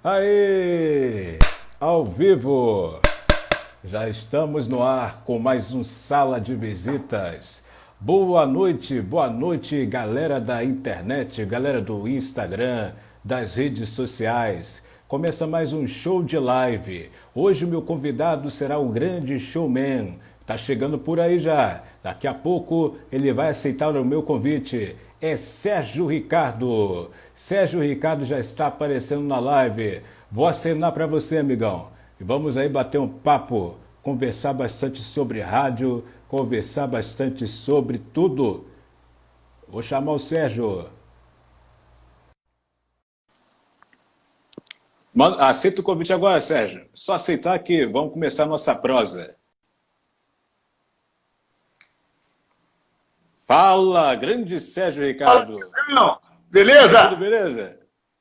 Aê! Ao vivo! Já estamos no ar com mais um Sala de Visitas. Boa noite, galera da internet, galera do Instagram, das redes sociais. Começa mais um show de live. Hoje o meu convidado será o grande showman. Tá chegando por aí já. Daqui a pouco ele vai aceitar o meu convite. É Sérgio Ricardo. Sérgio Ricardo já está aparecendo na live. Vou acenar para você, amigão. E vamos aí bater um papo, conversar bastante sobre rádio, conversar bastante sobre tudo. Vou chamar o Sérgio. Aceita o convite agora, Sérgio. Só aceitar que vamos começar a nossa prosa. Fala, grande Sérgio Ricardo. Fala, beleza? Tudo beleza?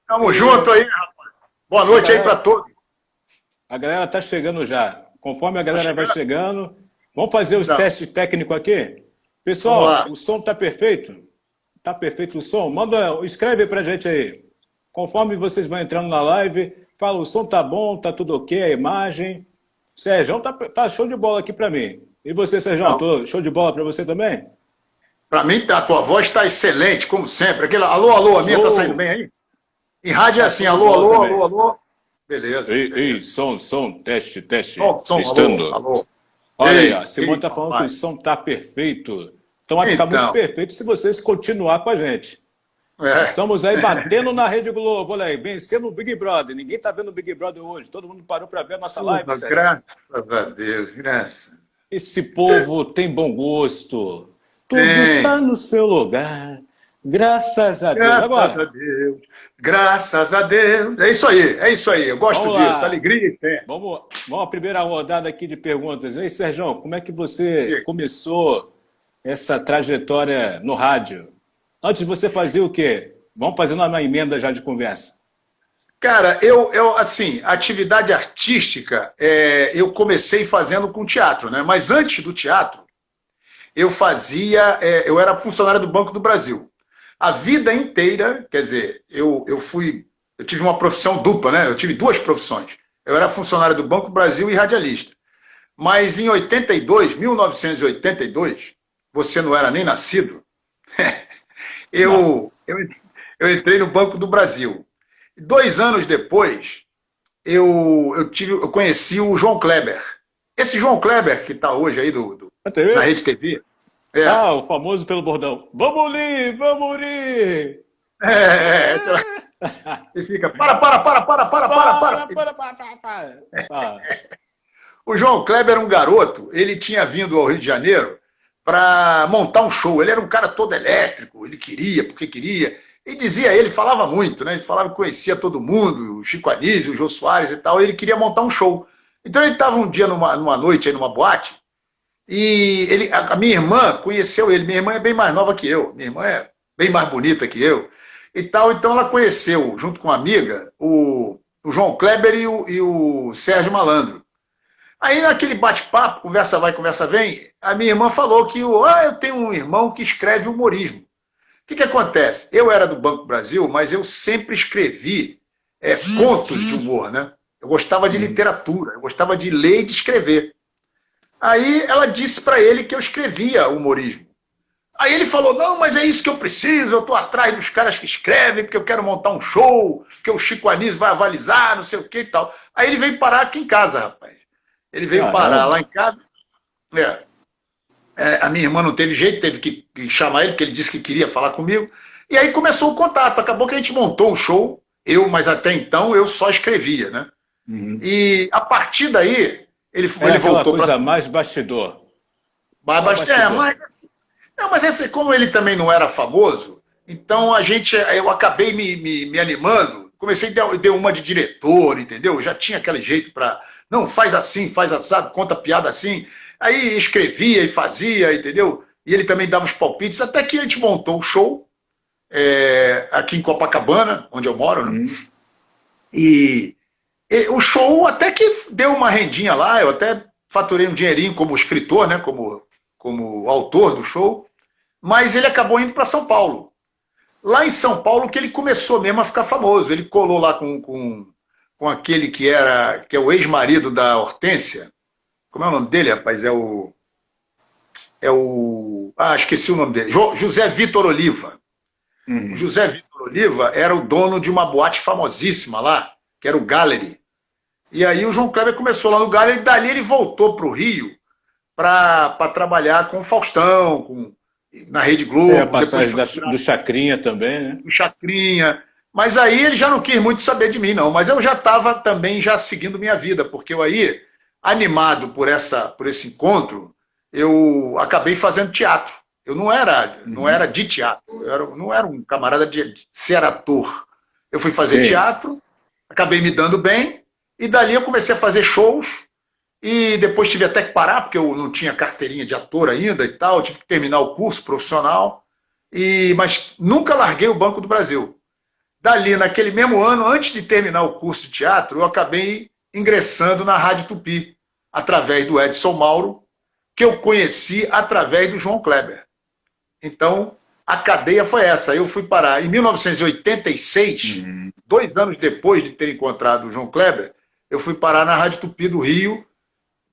Tamo junto aí, rapaz. Boa noite aí para todos. A galera tá chegando já. Conforme a galera vai chegando, vamos fazer os testes técnicos aqui? Pessoal, o som tá perfeito? Tá perfeito o som? Escreve pra gente aí. Conforme vocês vão entrando na live, fala, o som tá bom, tá tudo ok, a imagem. Sérgio, tá show de bola aqui pra mim. E você, Sérgio, show de bola pra você também? Pra mim, a tua voz tá excelente, como sempre. Aquela, alô, alô, a minha tá saindo bem aí? Em rádio é assim, alô, alô, alô, alô. Beleza. Ei, som, teste, som, testando. Alô. Olha aí, a Simone tá falando que o som tá perfeito. Então vai ficar muito perfeito se vocês continuar com a gente. Estamos aí batendo na Rede Globo, olha aí, vencendo o Big Brother. Ninguém tá vendo o Big Brother hoje. Todo mundo parou para ver a nossa live. Graças a Deus, graças. Esse povo tem bom gosto. Tudo está no seu lugar. Graças a Deus. Agora. Graças a Deus. É isso aí. Eu gosto disso. Alegria e fé. Vamos à primeira rodada aqui de perguntas. Ei, Sérgio, como é que você começou essa trajetória no rádio? Antes você fazia o quê? Vamos fazendo uma emenda já de conversa. Cara, assim, atividade artística, eu comecei fazendo com teatro, né? Mas antes do teatro, eu era funcionário do Banco do Brasil. A vida inteira, quer dizer, eu tive uma profissão dupla, né? Eu tive duas profissões. Eu era funcionário do Banco do Brasil e radialista. Mas em 1982, você não era nem nascido, eu entrei no Banco do Brasil. 2 anos depois, eu conheci o João Kleber. Esse João Kleber, que está hoje aí na Rede TV. O famoso pelo bordão. Vamos rir, vamos rir! E fica, para. O João Kleber era um garoto, ele tinha vindo ao Rio de Janeiro para montar um show. Ele era um cara todo elétrico, ele queria, porque queria. E dizia ele, falava muito, né? Ele falava que conhecia todo mundo, o Chico Anísio, o Jô Soares e tal, e ele queria montar um show. Então ele estava um dia numa noite, aí, numa boate, e a minha irmã conheceu ele. Minha irmã é bem mais nova que eu, minha irmã é bem mais bonita que eu, e tal. Então ela conheceu, junto com uma amiga, o João Kleber e o Sérgio Malandro. Aí naquele bate-papo, conversa vai, conversa vem, a minha irmã falou que eu tenho um irmão que escreve humorismo. O que acontece? Eu era do Banco do Brasil, mas eu sempre escrevi contos de humor, né? Eu gostava de literatura, eu gostava de ler e de escrever. Aí ela disse para ele que eu escrevia humorismo. Aí ele falou, não, mas é isso que eu preciso, eu estou atrás dos caras que escrevem, porque eu quero montar um show, que o Chico Anísio vai avalizar, não sei o que e tal. Aí ele veio parar aqui em casa, rapaz. Ele veio parar lá em casa. A minha irmã não teve jeito, teve que chamar ele, porque ele disse que queria falar comigo. E aí começou o contato. Acabou que a gente montou um show, mas até então eu só escrevia, né? E a partir daí, ele voltou coisa mais bastidor. Mas como ele também não era famoso, então eu acabei me animando. Comecei a dar uma de diretor, entendeu? Já tinha aquele jeito para... Não, faz assim, faz assado, conta piada assim. Aí escrevia e fazia, entendeu? E ele também dava os palpites, até que a gente montou um show aqui em Copacabana, onde eu moro, né? E o show até que deu uma rendinha lá, eu até faturei um dinheirinho como escritor, né? Como autor do show, mas ele acabou indo para São Paulo. Lá em São Paulo que ele começou mesmo a ficar famoso. Ele colou lá com com aquele que é o ex-marido da Hortência. Como é o nome dele, rapaz? Esqueci o nome dele. José Vitor Oliva. O Uhum. José Vitor Oliva era o dono de uma boate famosíssima lá, que era o Gallery. E aí o João Kleber começou lá no Gallery, e dali ele voltou para o Rio para trabalhar com o Faustão, na Rede A Globo, depois passagem foi do Chacrinha também, né? o Chacrinha. Mas aí ele já não quis muito saber de mim, não. Mas eu já estava também já seguindo minha vida, porque eu aí, animado por esse encontro, eu acabei fazendo teatro. Eu não era de teatro, não era um camarada de ser ator. Eu fui fazer Sim. teatro, acabei me dando bem, e dali eu comecei a fazer shows, e depois tive até que parar, porque eu não tinha carteirinha de ator ainda e tal, tive que terminar o curso profissional, mas nunca larguei o Banco do Brasil. Dali, naquele mesmo ano, antes de terminar o curso de teatro, eu acabei ingressando na Rádio Tupi, através do Edson Mauro, que eu conheci através do João Kleber. Então, a cadeia foi essa. Eu fui parar em 1986, 2 anos depois de ter encontrado o João Kleber, eu fui parar na Rádio Tupi do Rio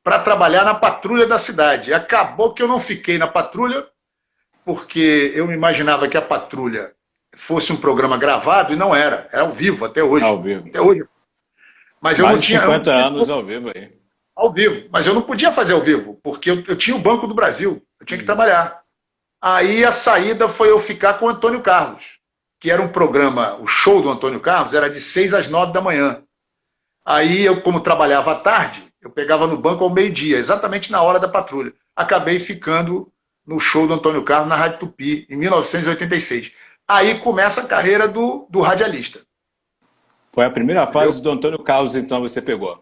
para trabalhar na patrulha da cidade. Acabou que eu não fiquei na patrulha, porque eu me imaginava que a patrulha fosse um programa gravado, e não era. Era ao vivo até hoje. Ao vivo. Até hoje. Mas eu Mais não de tinha. 50 anos ao vivo aí. Ao vivo. Mas eu não podia fazer ao vivo, porque eu tinha o Banco do Brasil. Eu tinha que trabalhar. Aí a saída foi eu ficar com o Antônio Carlos, que era um programa, o show do Antônio Carlos era de 6 às 9 da manhã. Aí eu, como trabalhava à tarde, eu pegava no banco ao meio-dia, exatamente na hora da patrulha. Acabei ficando no show do Antônio Carlos na Rádio Tupi, em 1986. Aí começa a carreira do radialista. Foi a primeira fase do Antônio Carlos, então, você pegou.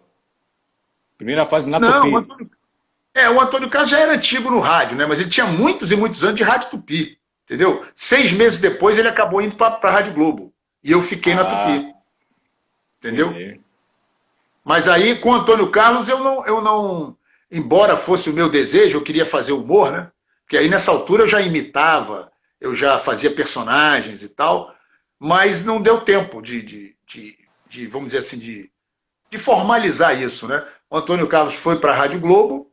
Primeira fase na Não, Tupi. o Antônio Carlos já era antigo no rádio, né? Mas ele tinha muitos e muitos anos de Rádio Tupi, entendeu? 6 meses depois ele acabou indo para a Rádio Globo. E eu fiquei na Tupi. Entendeu? Entendi. Mas aí, com o Antônio Carlos, eu não. Embora fosse o meu desejo, eu queria fazer humor, né? Porque aí nessa altura eu já imitava, eu já fazia personagens e tal, mas não deu tempo vamos dizer assim, de formalizar isso, né? O Antônio Carlos foi para a Rádio Globo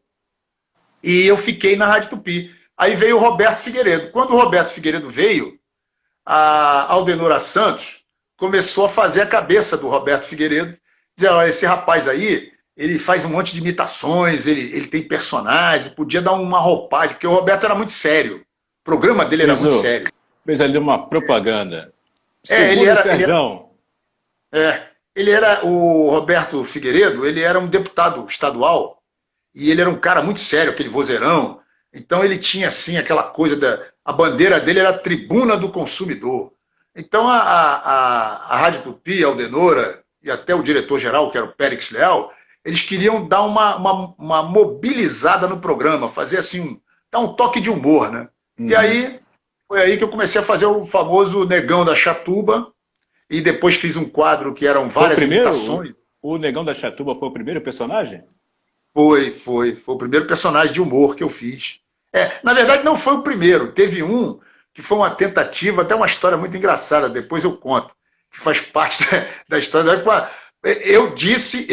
e eu fiquei na Rádio Tupi. Aí veio o Roberto Figueiredo. Quando o Roberto Figueiredo veio, a Aldenora Santos começou a fazer a cabeça do Roberto Figueiredo, dizia, olha, esse rapaz aí, ele faz um monte de imitações, ele tem personagens, podia dar uma roupagem, porque o Roberto era muito sério. O programa dele era muito sério. Fez ali uma propaganda. Ele Segura o Serjão. Ele era, o Roberto Figueiredo, ele era um deputado estadual, e ele era um cara muito sério, aquele vozeirão. Então ele tinha, assim, aquela coisa a bandeira dele era a tribuna do consumidor. Então a Rádio Tupi, a Aldenora, e até o diretor-geral, que era o Périx Leal, eles queriam dar uma mobilizada no programa, fazer assim, dar um toque de humor, né? E aí, foi aí que eu comecei a fazer o famoso Negão da Chatuba, e depois fiz um quadro que eram várias imitações. O Negão da Chatuba foi o primeiro personagem? Foi o primeiro personagem de humor que eu fiz. Na verdade, não foi o primeiro. Teve um que foi uma tentativa, até uma história muito engraçada, depois eu conto, que faz parte da história. Eu disse,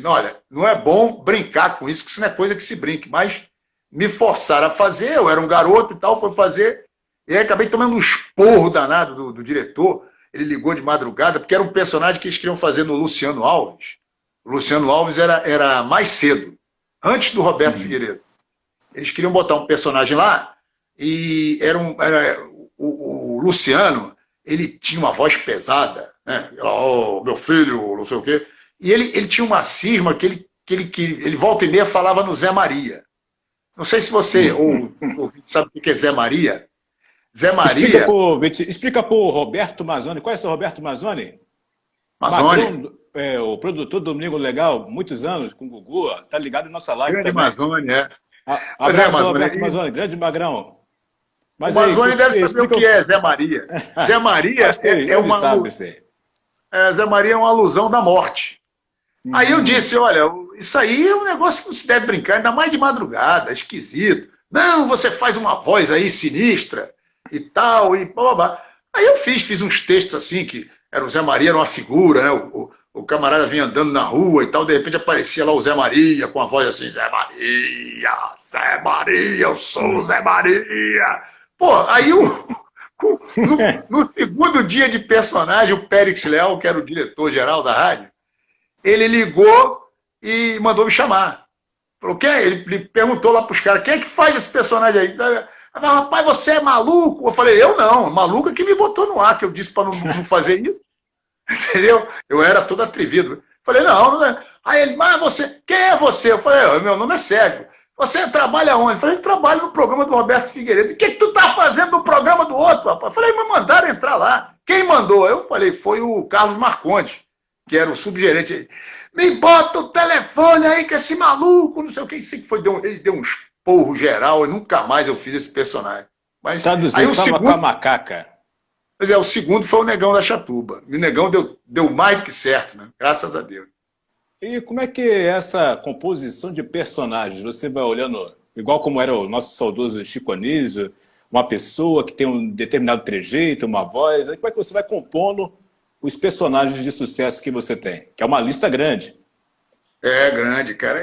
olha, não é bom brincar com isso, que isso não é coisa que se brinque, mas me forçaram a fazer, eu era um garoto e tal, foi fazer, e aí acabei tomando um esporro danado do diretor. Ele ligou de madrugada, porque era um personagem que eles queriam fazer no Luciano Alves. O Luciano Alves era mais cedo, antes do Roberto Figueiredo. Eles queriam botar um personagem lá, e o Luciano, ele tinha uma voz pesada, né? Oh, meu filho, não sei o quê. E ele tinha uma cisma que ele volta e meia falava no Zé Maria. Não sei se você sabe o que é Zé Maria. Zé Maria... Explica pro Roberto Mazzoni. Qual é esse Roberto Mazzoni? Mazzoni. O produtor do Domingo Legal, muitos anos, com o Gugu, tá ligado em nossa live grande também. Mazzoni, Abraço, Roberto Mazzoni, grande magrão. Mas o Mazzoni deve saber o que é Zé Maria. Zé Maria Zé Maria é uma alusão da morte. Aí eu disse, olha, isso aí é um negócio que não se deve brincar, ainda mais de madrugada, é esquisito. Não, você faz uma voz aí sinistra e tal, e blá, blá, blá. Aí eu fiz uns textos assim, que era o Zé Maria, era uma figura, né? o camarada vinha andando na rua e tal, de repente aparecia lá o Zé Maria, com a voz assim, Zé Maria, eu sou o Zé Maria. Pô, aí no segundo dia de personagem, o Périx Leal, que era o diretor-geral da rádio, ele ligou e mandou me chamar. Falou, quem é? Ele perguntou lá pros caras, quem é que faz esse personagem aí? Rapaz, você é maluco? Eu falei, eu não, maluco é que me botou no ar, que eu disse para não fazer isso. Entendeu? Eu era todo atrevido. Falei, não é. Aí ele, mas você, quem é você? Eu falei, meu nome é Sérgio. Você trabalha onde? Eu falei, eu trabalho no programa do Roberto Figueiredo. O que tu tá fazendo no programa do outro, rapaz? Eu falei, mas mandaram entrar lá. Quem mandou? Eu falei, foi o Carlos Marcondes, que era o subgerente. Me bota o telefone aí que esse maluco, não sei o que. Ele deu um esporro geral e nunca mais eu fiz esse personagem. Mas Traduzindo, aí tava com a macaca. Pois é, o segundo foi o Negão da Chatuba. E o Negão deu mais do que certo, né? Graças a Deus. E como é que é essa composição de personagens? Você vai olhando, igual como era o nosso saudoso Chico Anísio, uma pessoa que tem um determinado trejeito, uma voz, aí como é que você vai compondo os personagens de sucesso que você tem? Que é uma lista grande. É grande, cara.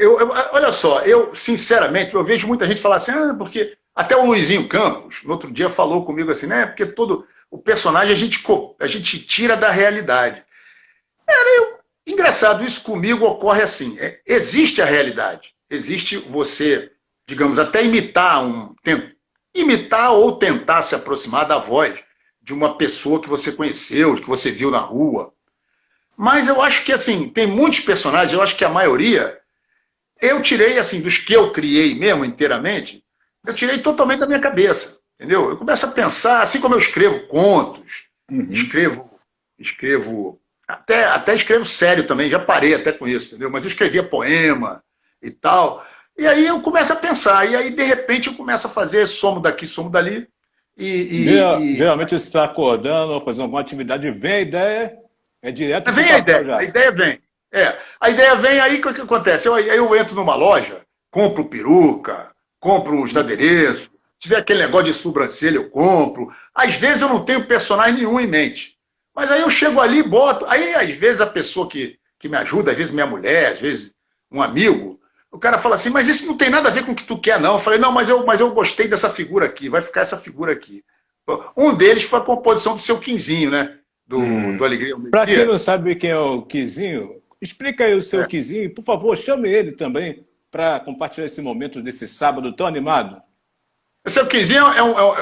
Olha só, sinceramente, eu vejo muita gente falar assim, porque até o Luizinho Campos, no outro dia, falou comigo assim, né? Porque todo o personagem a gente tira da realidade. Engraçado, isso comigo ocorre assim. Existe a realidade. Existe você, digamos, até imitar ou tentar se aproximar da voz de uma pessoa que você conheceu, que você viu na rua. Mas eu acho que, assim, tem muitos personagens, eu acho que a maioria, eu tirei, assim, dos que eu criei mesmo inteiramente, eu tirei totalmente da minha cabeça, entendeu? Eu começo a pensar, assim como eu escrevo contos, escrevo até escrevo sério também, já parei até com isso, entendeu? Mas eu escrevia poema e tal, e aí eu começo a pensar, e aí, de repente, eu começo a fazer somo daqui, somo dali, Geralmente você está acordando ou fazendo alguma atividade, vem a ideia, é direto vem a ideia vem. A ideia vem, aí o que acontece? Aí eu entro numa loja, compro peruca, compro os adereços, se tiver aquele negócio de sobrancelha, eu compro. Às vezes eu não tenho personagem nenhum em mente. Mas aí eu chego ali e boto. Aí, às vezes, a pessoa que me ajuda, às vezes minha mulher, às vezes um amigo, o cara fala assim, mas isso não tem nada a ver com o que tu quer, não. Eu falei, não, mas eu gostei dessa figura aqui, vai ficar essa figura aqui. Um deles foi a composição do seu Quinzinho, né? Do Alegria ao Meio-Dia. Para quem não sabe quem é o Quizinho, explica aí o seu Quizinho, por favor, chame ele também para compartilhar esse momento desse sábado tão animado. O seu Quinzinho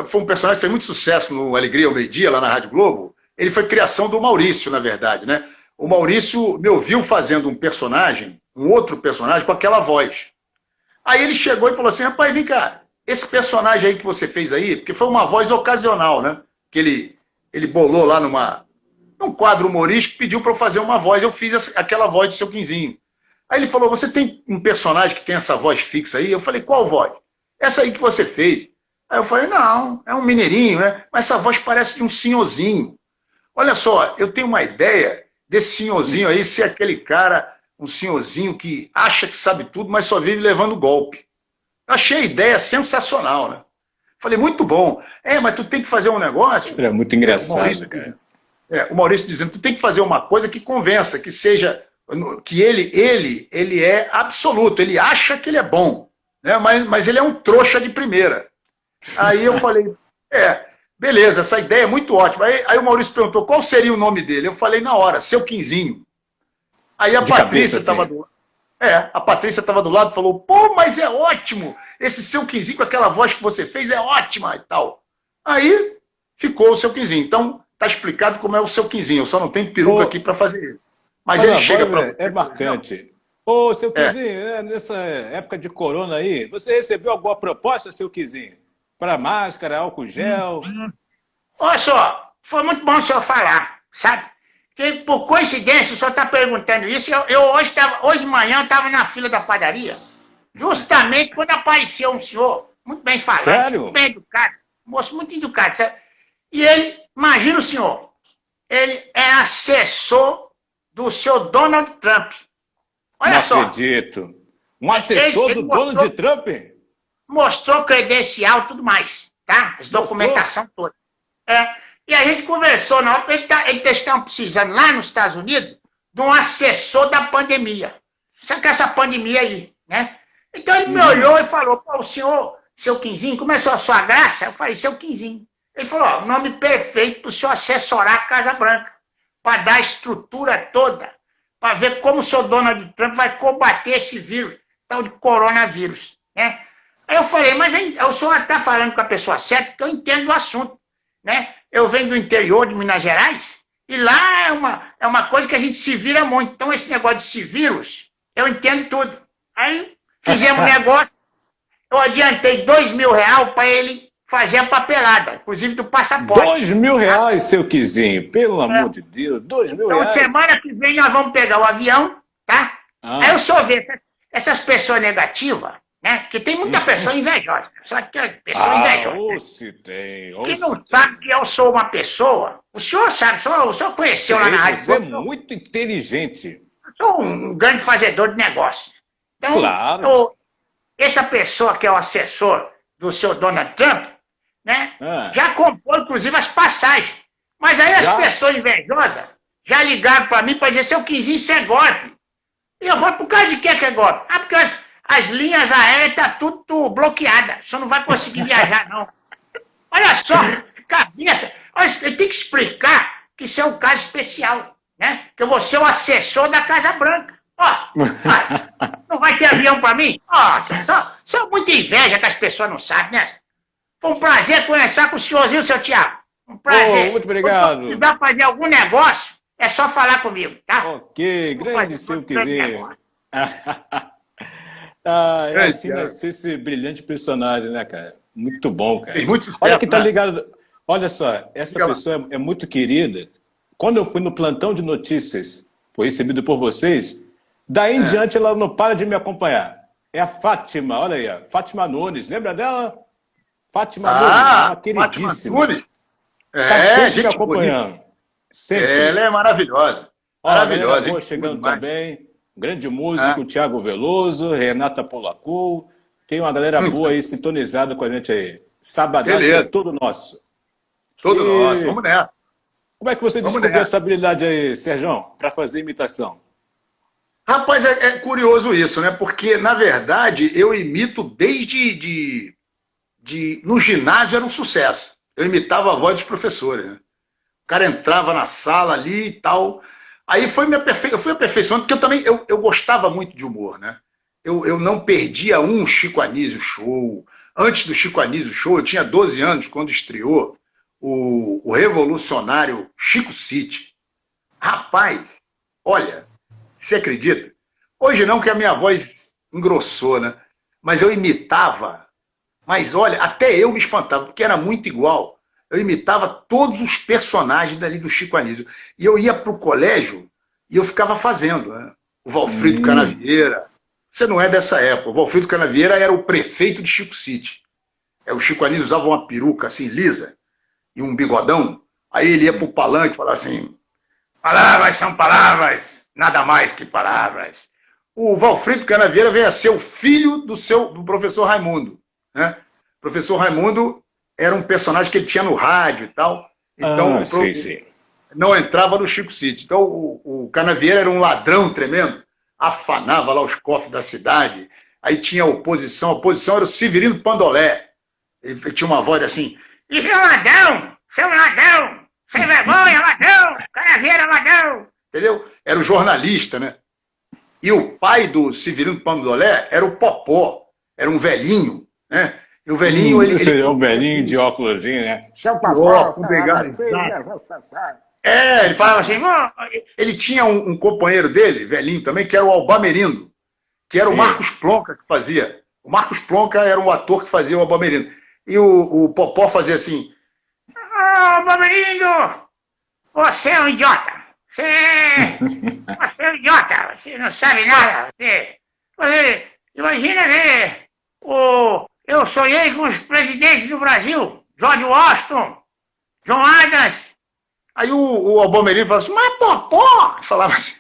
foi um personagem que fez muito sucesso no Alegria ao Meio-Dia, lá na Rádio Globo. Ele foi criação do Maurício, na verdade, né? O Maurício me ouviu fazendo um outro personagem com aquela voz. Aí ele chegou e falou assim, rapaz, vem cá, esse personagem aí que você fez aí, porque foi uma voz ocasional, né? Que ele bolou lá num quadro humorístico, pediu para eu fazer uma voz, eu fiz aquela voz do seu Quinzinho. Aí ele falou, você tem um personagem que tem essa voz fixa aí? Eu falei, qual voz? Essa aí que você fez. Aí eu falei, não, é um mineirinho, né? Mas essa voz parece de um senhorzinho. Olha só, eu tenho uma ideia desse senhorzinho aí ser aquele cara, um senhorzinho que acha que sabe tudo, mas só vive levando golpe. Eu achei a ideia sensacional, né? Falei, muito bom. Mas tu tem que fazer um negócio... É muito engraçado, cara. O Maurício dizendo, tu tem que fazer uma coisa que convença, que seja... Que ele é absoluto, ele acha que ele é bom, né? Mas ele é um trouxa de primeira. Aí eu falei, beleza, essa ideia é muito ótima. Aí o Maurício perguntou qual seria o nome dele. Eu falei na hora, seu Quinzinho. Aí a Patrícia estava do lado. A Patrícia estava do lado e falou, pô, mas é ótimo. Esse seu Quinzinho com aquela voz que você fez é ótima e tal. Aí ficou o seu Quinzinho. Então, tá explicado como é o seu Quinzinho. Eu só não tenho peruca aqui para fazer ele. Mas ele chega para... É marcante. Ô, seu Quinzinho, nessa época de corona aí, você recebeu alguma proposta, seu Quinzinho? Para máscara, álcool gel? Olha só, foi muito bom o senhor falar, sabe? Porque, por coincidência, o senhor está perguntando isso. Hoje de manhã eu estava na fila da padaria, justamente quando apareceu um senhor, muito bem falado, Sério? muito bem educado, moço muito educado, sabe? E ele, imagina o senhor, ele é assessor do senhor Donald Trump. Olha só. Não acredito. Um assessor do Donald Trump? Mostrou credencial e tudo mais, tá? As documentação toda. E a gente conversou na hora, eles estavam precisando lá nos Estados Unidos de um assessor da pandemia. Sabe que essa pandemia aí, né? Então ele me olhou e falou, pô, o senhor, seu Quinzinho, começou a sua graça? Eu falei, seu Quinzinho. Ele falou, ó, o nome perfeito para o senhor assessorar a Casa Branca, para dar a estrutura toda, para ver como o senhor Donald Trump vai combater esse vírus, tal de coronavírus, né? Aí eu falei, mas o senhor está falando com a pessoa certa, porque eu entendo do assunto, né? Eu venho do interior de Minas Gerais, e lá é uma coisa que a gente se vira muito. Então, esse negócio de se vírus, eu entendo tudo. Aí, fizemos um negócio, eu adiantei R$2.000 para ele fazer a papelada, inclusive do passaporte. R$2.000, seu Quizinho, pelo amor de Deus, R$2.000. Então, semana que vem nós vamos pegar o avião, tá? Aí eu só vejo essas pessoas negativas, né? Que tem muita pessoa invejosa. Só que pessoa invejosa. Ou se tem. Que não sabe que eu sou uma pessoa. O senhor sabe, o senhor conheceu lá na rádio. Você é muito inteligente. Eu sou um grande fazedor de negócio. Então, claro. Essa pessoa que é o assessor do senhor Donald Trump, né? Já comprou, inclusive, as passagens. Mas aí as pessoas invejosas já ligaram para mim para dizer, seu Quinzinho, isso é golpe. E eu vou, por causa de que é golpe? Ah, porque as linhas aéreas estão tudo bloqueadas. Você não vai conseguir viajar, não. Olha só, cabeça. Olha, eu tenho que explicar que isso é um caso especial, né? Que eu vou ser o assessor da Casa Branca. Ó, não vai ter avião para mim? Nossa, só muita inveja que as pessoas não sabem, né? Foi um prazer conversar com o senhorzinho, seu Tiago. Um prazer. Muito obrigado. Se precisar fazer algum negócio, é só falar comigo, tá? Ok, grande seu Quizinho. É assim nascer esse brilhante personagem, né, cara? Muito bom, cara. Tem muito sucesso, olha que tá né? ligado. Olha só, essa pessoa é muito querida. Quando eu fui no plantão de notícias, foi recebido por vocês, daí em diante ela não para de me acompanhar. É a Fátima, olha aí, a Fátima Nunes. Lembra dela? Fátima Nunes, uma queridíssima. Fátima Nunes. Tá sempre me acompanhando. Sempre. Ela é maravilhosa. Maravilhosa. Boa chegando também. Grande músico, Thiago Veloso, Renata Polacou. Tem uma galera boa aí sintonizada com a gente aí. Sabadão é todo nosso. Todo nosso. Vamos nessa. Como é que você descobriu essa habilidade aí, Sérgio, para fazer imitação? Rapaz, é curioso isso, né? Porque, na verdade, eu imito desde... No ginásio era um sucesso. Eu imitava a voz dos professores, né? O cara entrava na sala ali e tal. Aí eu fui aperfeiçoando, porque eu também eu gostava muito de humor, né? Eu não perdia um Chico Anísio Show. Antes do Chico Anísio Show, eu tinha 12 anos, quando estreou o revolucionário Chico City. Rapaz, olha, você acredita? Hoje não, que a minha voz engrossou, né? Mas eu imitava. Mas olha, até eu me espantava, porque era muito igual. Eu imitava todos os personagens dali do Chico Anísio. E eu ia para o colégio e eu ficava fazendo, né? O Valfrido Canavieira. Você não é dessa época. O Valfrido Canavieira era o prefeito de Chico City. O Chico Anísio usava uma peruca assim, lisa, e um bigodão. Aí ele ia para o palanque e falava assim, palavras são palavras, nada mais que palavras. O Valfrido Canavieira veio a ser o filho do professor Raimundo, né? O professor Raimundo era um personagem que ele tinha no rádio e tal. Então, não entrava no Chico City. Então, o Canavieira era um ladrão tremendo, afanava lá os cofres da cidade. Aí tinha a oposição era o Severino Pandolé. Ele tinha uma voz assim, isso é ladrão, seu ladrão, sem vergonha, ladrão, Canavieira, ladrão. Entendeu? Era o jornalista, né? E o pai do Severino Pandolé era o Popó, era um velhinho, né? E o velhinho, ele é um velhinho de óculos, né? Ele falava assim, ele tinha um companheiro dele, velhinho também, que era o Albamerindo, que era o Marcos Plonka que fazia. O Marcos Plonka era um ator que fazia o Albamerindo. E o Popó fazia assim, Albamerindo, você é um idiota. Você é um idiota, você não sabe nada. Você imagina ver eu sonhei com os presidentes do Brasil, George Washington, John Adams. Aí o Albamerindo falava assim, mas Popó, falava assim,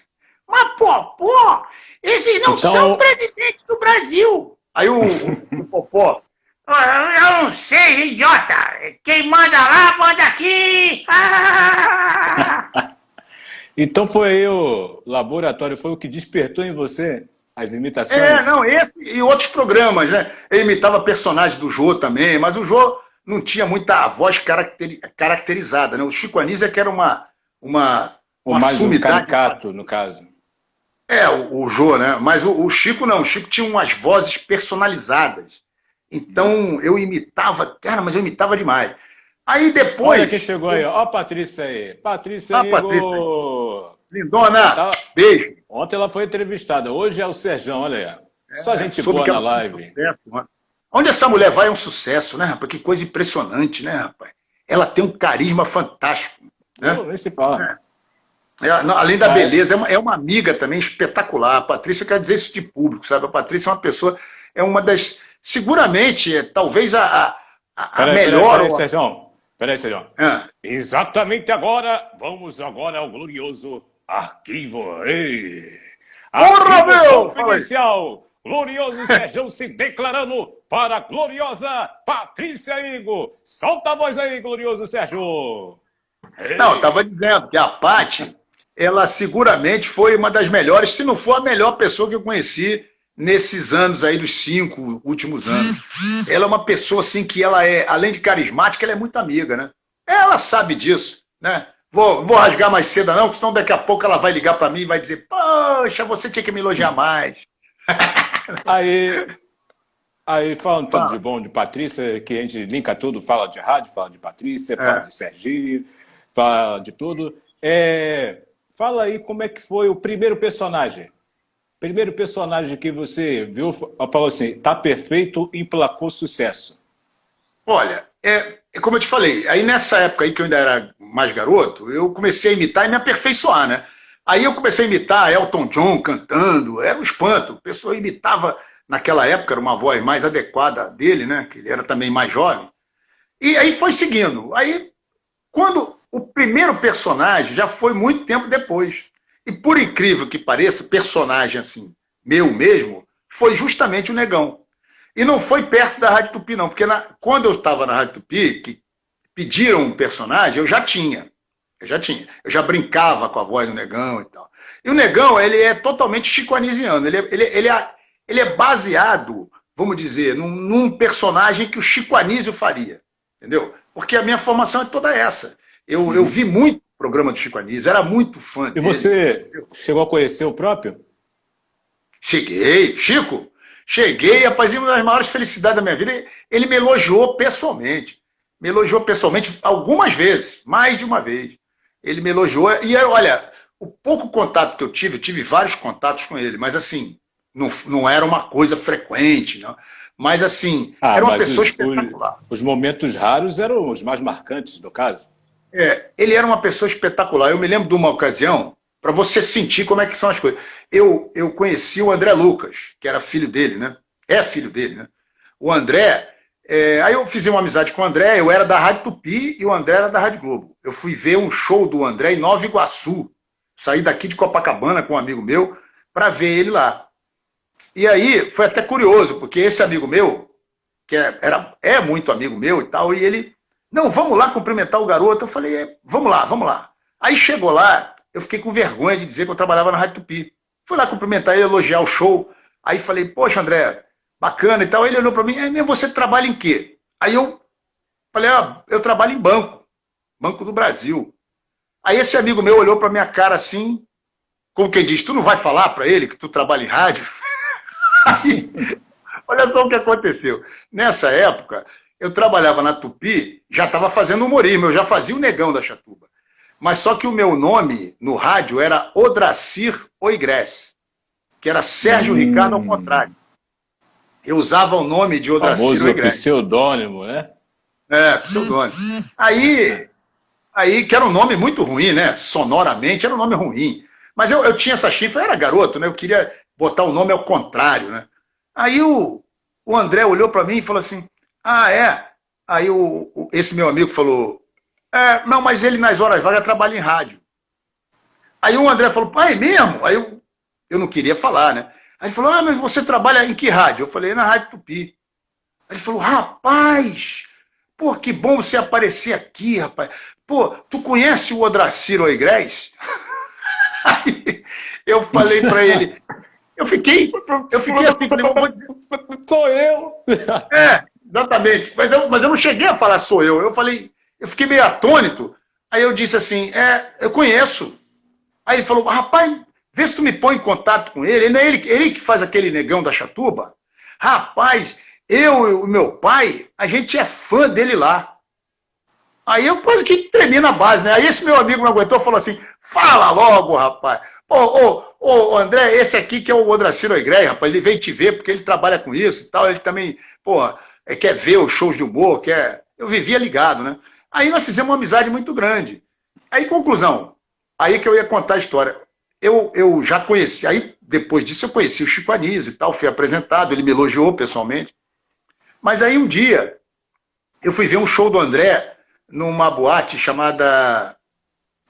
mas Popó, esses não são presidentes do Brasil. Aí o Popó, eu não sei, idiota, quem manda lá, manda aqui. Então foi aí o laboratório, foi o que despertou em você as imitações? Não, esse e outros programas, né? Eu imitava personagens do Jô também, mas o Jô não tinha muita voz caracterizada, né? O Chico Anísio é que era Ou uma mais um sumidade. caricato, no caso? O Jô, né? Mas o Chico não, o Chico tinha umas vozes personalizadas. Então eu imitava, cara, mas eu imitava demais. Aí depois. Olha quem chegou aí, ó a Patrícia aí. Patrícia Patrícia, Igor! lindona, Tá- beijo. Ontem ela foi entrevistada, hoje é o Serjão, olha aí. Só gente Soube boa que na ela foi um live. sucesso, né? Onde essa mulher vai é um sucesso, né, rapaz? Que coisa impressionante, né, rapaz? Ela tem um carisma fantástico, né? Nem se fala. Além da Mas- beleza, é uma amiga também espetacular. A Patrícia quer dizer isso de público, sabe? A Patrícia é uma pessoa, é uma das, seguramente, talvez a melhor. Peraí, Serjão. Peraí, Serjão. Ah, Exatamente agora, vamos agora ao glorioso arquivo. Ei! Porra, Arquivo meu! confidencial. Glorioso Serjão se declarando para a gloriosa Patrícia Igor. Solta a voz aí, glorioso Sérgio. Não, estava dizendo que a Paty, ela seguramente foi uma das melhores, se não for a melhor pessoa que eu conheci nesses anos aí, dos 5 últimos anos. Ela é uma pessoa assim que ela é, além de carismática, ela é muito amiga, né? Ela sabe disso, né? Vou rasgar mais cedo não, porque senão daqui a pouco ela vai ligar para mim e vai dizer, poxa, você tinha que me elogiar mais. Aí falando tanto de bom de Patrícia, que a gente linka tudo, fala de rádio, fala de Patrícia, fala de Serginho, fala de tudo. Fala aí como é que foi o primeiro personagem. Primeiro personagem que você viu, falou assim, tá perfeito, emplacou sucesso. Olha, como eu te falei, aí nessa época aí que eu ainda era mais garoto, eu comecei a imitar e me aperfeiçoar, né? Aí eu comecei a imitar Elton John cantando, era um espanto. A pessoa imitava, naquela época, era uma voz mais adequada dele, né? Que ele era também mais jovem. E aí foi seguindo. Aí, quando o primeiro personagem já foi muito tempo depois. E por incrível que pareça, personagem assim, meu mesmo, foi justamente o Negão. E não foi perto da Rádio Tupi, não, porque quando eu estava na Rádio Tupi, que pediram um personagem, eu já tinha. Eu já brincava com a voz do Negão e tal. E o Negão, ele é totalmente chicoanisiano. Ele é baseado, vamos dizer, num personagem que o Chico Anísio faria. Entendeu? Porque a minha formação é toda essa. Eu vi muito o programa do Chico Anísio, era muito fã dele. E você chegou a conhecer o próprio? Cheguei, Chico. Cheguei, rapaz, uma das maiores felicidades da minha vida. Ele me elogiou pessoalmente. Me elogiou pessoalmente algumas vezes, mais de uma vez. Ele me elogiou. E olha, o pouco contato que eu tive vários contatos com ele, mas assim, não era uma coisa frequente, não. Mas assim, era uma pessoa espetacular. Os momentos raros eram os mais marcantes, no caso. Ele era uma pessoa espetacular. Eu me lembro de uma ocasião, para você sentir como é que são as coisas. Eu conheci o André Lucas, que era filho dele, né? É filho dele, né? O André... aí eu fiz uma amizade com o André, eu era da Rádio Tupi e o André era da Rádio Globo. Eu fui ver um show do André em Nova Iguaçu. Saí daqui de Copacabana com um amigo meu para ver ele lá. E aí foi até curioso, porque esse amigo meu, que é muito amigo meu e tal, e ele, não, vamos lá cumprimentar o garoto. Eu falei, vamos lá, vamos lá. Aí chegou lá, eu fiquei com vergonha de dizer que eu trabalhava na Rádio Tupi. Fui lá cumprimentar ele, elogiar o show. Aí falei, poxa, André, bacana e tal. Ele olhou para mim, você trabalha em quê? Aí eu falei, eu trabalho em Banco do Brasil. Aí esse amigo meu olhou para minha cara assim, como quem diz, tu não vai falar para ele que tu trabalha em rádio? Aí, olha só o que aconteceu. Nessa época, eu trabalhava na Tupi, já estava fazendo humorismo, eu já fazia o Negão da Chatuba. Mas só que o meu nome no rádio era Odracir Oigres, que era Sérgio Ricardo ao contrário. Eu usava o nome de Odracir Oigres. Pseudônimo, né? Pseudônimo. Aí, que era um nome muito ruim, né? Sonoramente era um nome ruim. Mas eu tinha essa chifra, eu era garoto, né? Eu queria botar o nome ao contrário, né? Aí o André olhou para mim e falou assim, Aí esse meu amigo falou, não, mas ele nas horas vagas trabalha em rádio. Aí o André falou, é mesmo? Aí eu não queria falar, né? Aí ele falou, mas você trabalha em que rádio? Eu falei, na Rádio Tupi. Aí ele falou, rapaz, pô, que bom você aparecer aqui, rapaz. Pô, tu conhece o Odracir Oigres? Aí eu falei para ele, eu fiquei assim, falei, Sou eu! exatamente, mas eu não cheguei a falar sou eu, eu fiquei meio atônito, aí eu disse assim, eu conheço. Aí ele falou, rapaz, vê se tu me põe em contato com ele, não é ele que faz aquele negão da Chatuba? Rapaz, eu e o meu pai, a gente é fã dele lá. Aí eu quase que tremi na base, né? Aí esse meu amigo não aguentou e falou assim, fala logo, rapaz. Ô, André, esse aqui que é o Odracir Oigreia, rapaz, ele veio te ver porque ele trabalha com isso e tal, ele também, quer ver os shows de humor, Eu vivia ligado, né? Aí nós fizemos uma amizade muito grande. Aí, conclusão, aí que eu ia contar a história. Eu já conheci, aí depois disso eu conheci o Chico Anísio e tal, fui apresentado, ele me elogiou pessoalmente. Mas aí um dia, eu fui ver um show do André numa boate chamada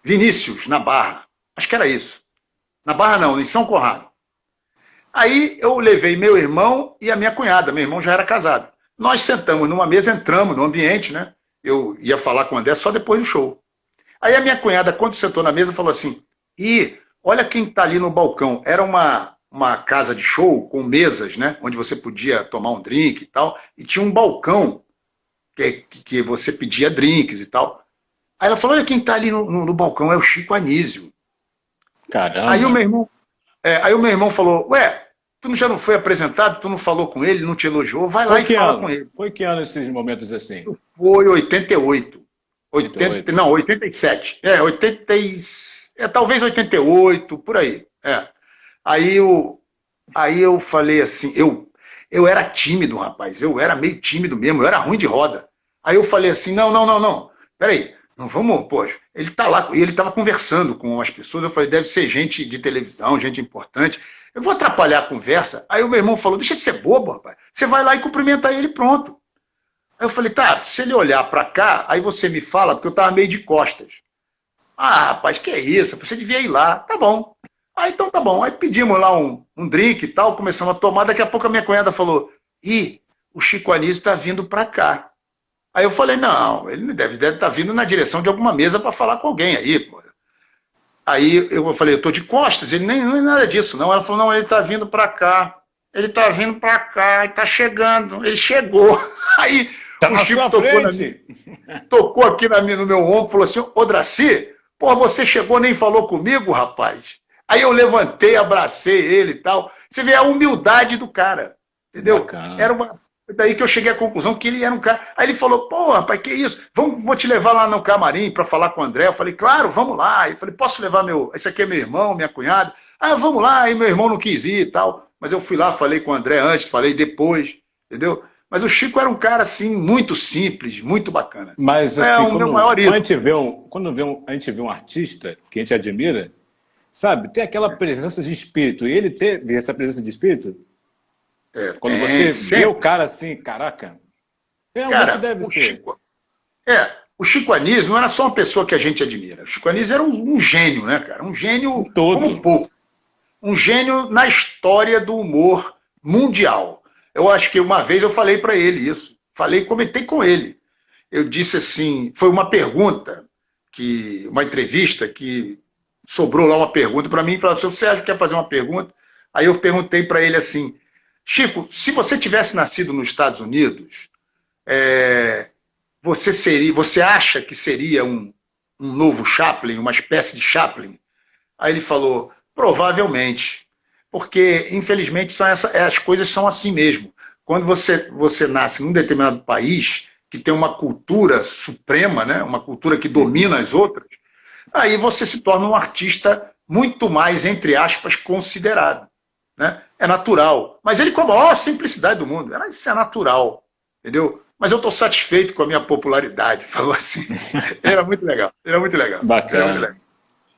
Vinícius, na Barra. Acho que era isso. Na Barra não, em São Conrado. Aí eu levei meu irmão e a minha cunhada, meu irmão já era casado. Nós sentamos numa mesa, entramos no ambiente, né? Eu ia falar com o André só depois do show. Aí a minha cunhada, quando sentou na mesa, falou assim, olha quem está ali no balcão. Era uma casa de show com mesas, né? Onde você podia tomar um drink e tal. E tinha um balcão que você pedia drinks e tal. Aí ela falou, olha quem está ali no balcão, é o Chico Anísio. Caramba. Aí o meu irmão falou, tu já não foi apresentado, tu não falou com ele, não te elogiou, vai lá e fala com ele. Foi que ano esses momentos assim? Foi 88. 87. Talvez 88, por aí. Aí eu falei assim, eu era tímido, rapaz, eu era meio tímido mesmo, eu era ruim de roda. Aí eu falei assim, não, peraí, não vamos, poxa, ele tá lá, e ele estava conversando com as pessoas, eu falei, deve ser gente de televisão, gente importante, eu vou atrapalhar a conversa. Aí o meu irmão falou, deixa de ser bobo, rapaz, você vai lá e cumprimenta ele, pronto. Aí eu falei, tá, se ele olhar para cá, aí você me fala, porque eu estava meio de costas. Rapaz, que é isso, você devia ir lá, tá bom. Aí então tá bom, aí pedimos lá um drink e tal, começamos a tomar, daqui a pouco a minha cunhada falou, o Chico Anísio está vindo para cá. Aí eu falei, não, ele deve estar vindo na direção de alguma mesa para falar com alguém aí, pô. Aí eu falei, eu tô de costas, ele nem é nada disso, não. Ela falou, não, ele está vindo para cá, ele está chegando, ele chegou. Aí tá o Chico tocou aqui no meu ombro, falou assim, Odracir, você chegou nem falou comigo, rapaz. Aí eu levantei, abracei ele e tal. Você vê a humildade do cara, entendeu? Bacana. Daí que eu cheguei à conclusão que ele era um cara. Aí ele falou, rapaz, que isso? Vou te levar lá no camarim para falar com o André. Eu falei, claro, vamos lá. Eu falei, posso levar esse aqui é meu irmão, minha cunhada. Vamos lá. Aí meu irmão não quis ir e tal. Mas eu fui lá, falei com o André antes, falei depois, entendeu? Mas o Chico era um cara, assim, muito simples, muito bacana. Mas, assim, quando a gente vê um artista que a gente admira, sabe, tem aquela presença de espírito. E ele teve essa presença de espírito? Quando você vê o cara assim, caraca, realmente deve ser. O Chico Anísio não era só uma pessoa que a gente admira. O Chico Anísio era um gênio, né, cara? Um gênio como pouco. Um gênio na história do humor mundial. Eu acho que uma vez eu falei para ele isso. Comentei com ele. Eu disse assim, foi uma pergunta, uma entrevista que sobrou lá uma pergunta para mim, falou, se você acha que quer fazer uma pergunta, aí eu perguntei para ele assim, Chico, se você tivesse nascido nos Estados Unidos, você acha que seria um novo Chaplin, uma espécie de Chaplin? Aí ele falou, provavelmente, porque infelizmente as coisas são assim mesmo. Quando você nasce num determinado país que tem uma cultura suprema, né, uma cultura que domina as outras, aí você se torna um artista muito mais, entre aspas, considerado. Né? É natural. Mas ele com a maior simplicidade do mundo. Isso é natural. Entendeu? Mas eu estou satisfeito com a minha popularidade. Falou assim. Era muito legal. Bacana. Era muito legal.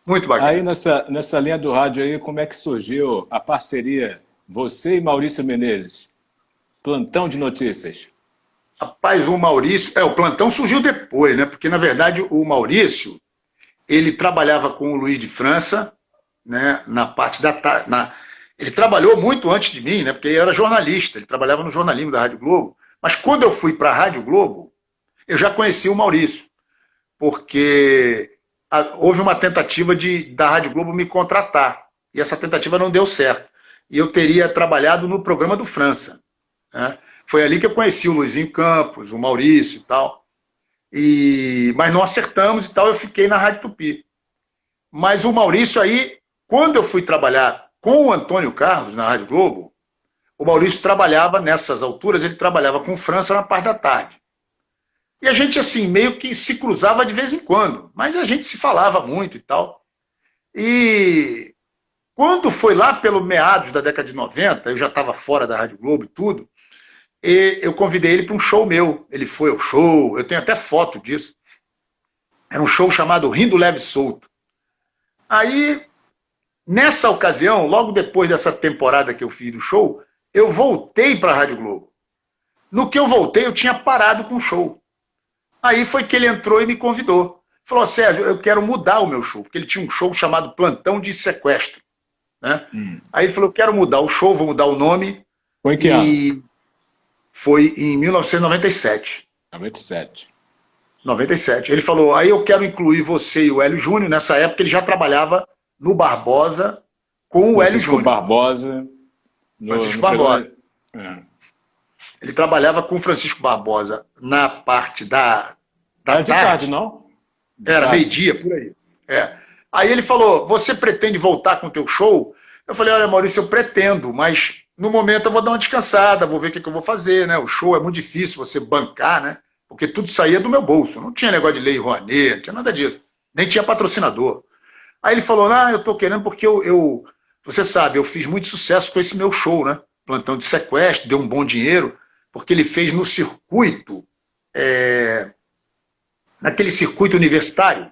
Muito bacana. Aí nessa linha do rádio aí, como é que surgiu a parceria você e Maurício Menezes? Plantão de notícias. Rapaz, o Maurício... o plantão surgiu depois, né? Porque, na verdade, o Maurício, ele trabalhava com o Luiz de França, né? Na parte da... Ele trabalhou muito antes de mim, né? Porque ele era jornalista, ele trabalhava no jornalismo da Rádio Globo. Mas quando eu fui para a Rádio Globo, eu já conheci o Maurício, porque houve uma tentativa da Rádio Globo me contratar. E essa tentativa não deu certo. E eu teria trabalhado no programa do França, né? Foi ali que eu conheci o Luizinho Campos, o Maurício e tal. Mas não acertamos e tal, eu fiquei na Rádio Tupi. Mas o Maurício aí, quando eu fui trabalhar com o Antônio Carlos na Rádio Globo, o Maurício trabalhava, nessas alturas, ele trabalhava com o França na parte da tarde. E a gente, assim, meio que se cruzava de vez em quando, mas a gente se falava muito e tal. E quando foi lá pelo meados da década de 90, eu já estava fora da Rádio Globo e tudo, e eu convidei ele para um show meu. Ele foi ao show, eu tenho até foto disso. Era um show chamado Rindo Leve e Solto. Aí, nessa ocasião, logo depois dessa temporada que eu fiz do show, eu voltei para a Rádio Globo. No que eu voltei, eu tinha parado com o show. Aí foi que ele entrou e me convidou. Falou, Sérgio, eu quero mudar o meu show, porque ele tinha um show chamado Plantão de Sequestro, né? Aí ele falou, eu quero mudar o show, vou mudar o nome. Foi em que ano? Foi em 1997. 97. Ele falou, aí eu quero incluir você e o Hélio Júnior. Nessa época ele já trabalhava no Barbosa com o Hélio Júnior. Francisco Barbosa. Ele trabalhava com o Francisco Barbosa na parte da Era de tarde, não? Era meio-dia, por aí. Aí ele falou, você pretende voltar com o teu show? Eu falei, olha, Maurício, eu pretendo, mas no momento eu vou dar uma descansada, vou ver o que eu vou fazer, né? O show é muito difícil você bancar, né? Porque tudo saía do meu bolso. Não tinha negócio de lei Rouanet, não tinha nada disso. Nem tinha patrocinador. Aí ele falou, eu tô querendo porque você sabe, eu fiz muito sucesso com esse meu show, né? Plantão de Sequestro, deu um bom dinheiro, porque ele fez no circuito, naquele circuito universitário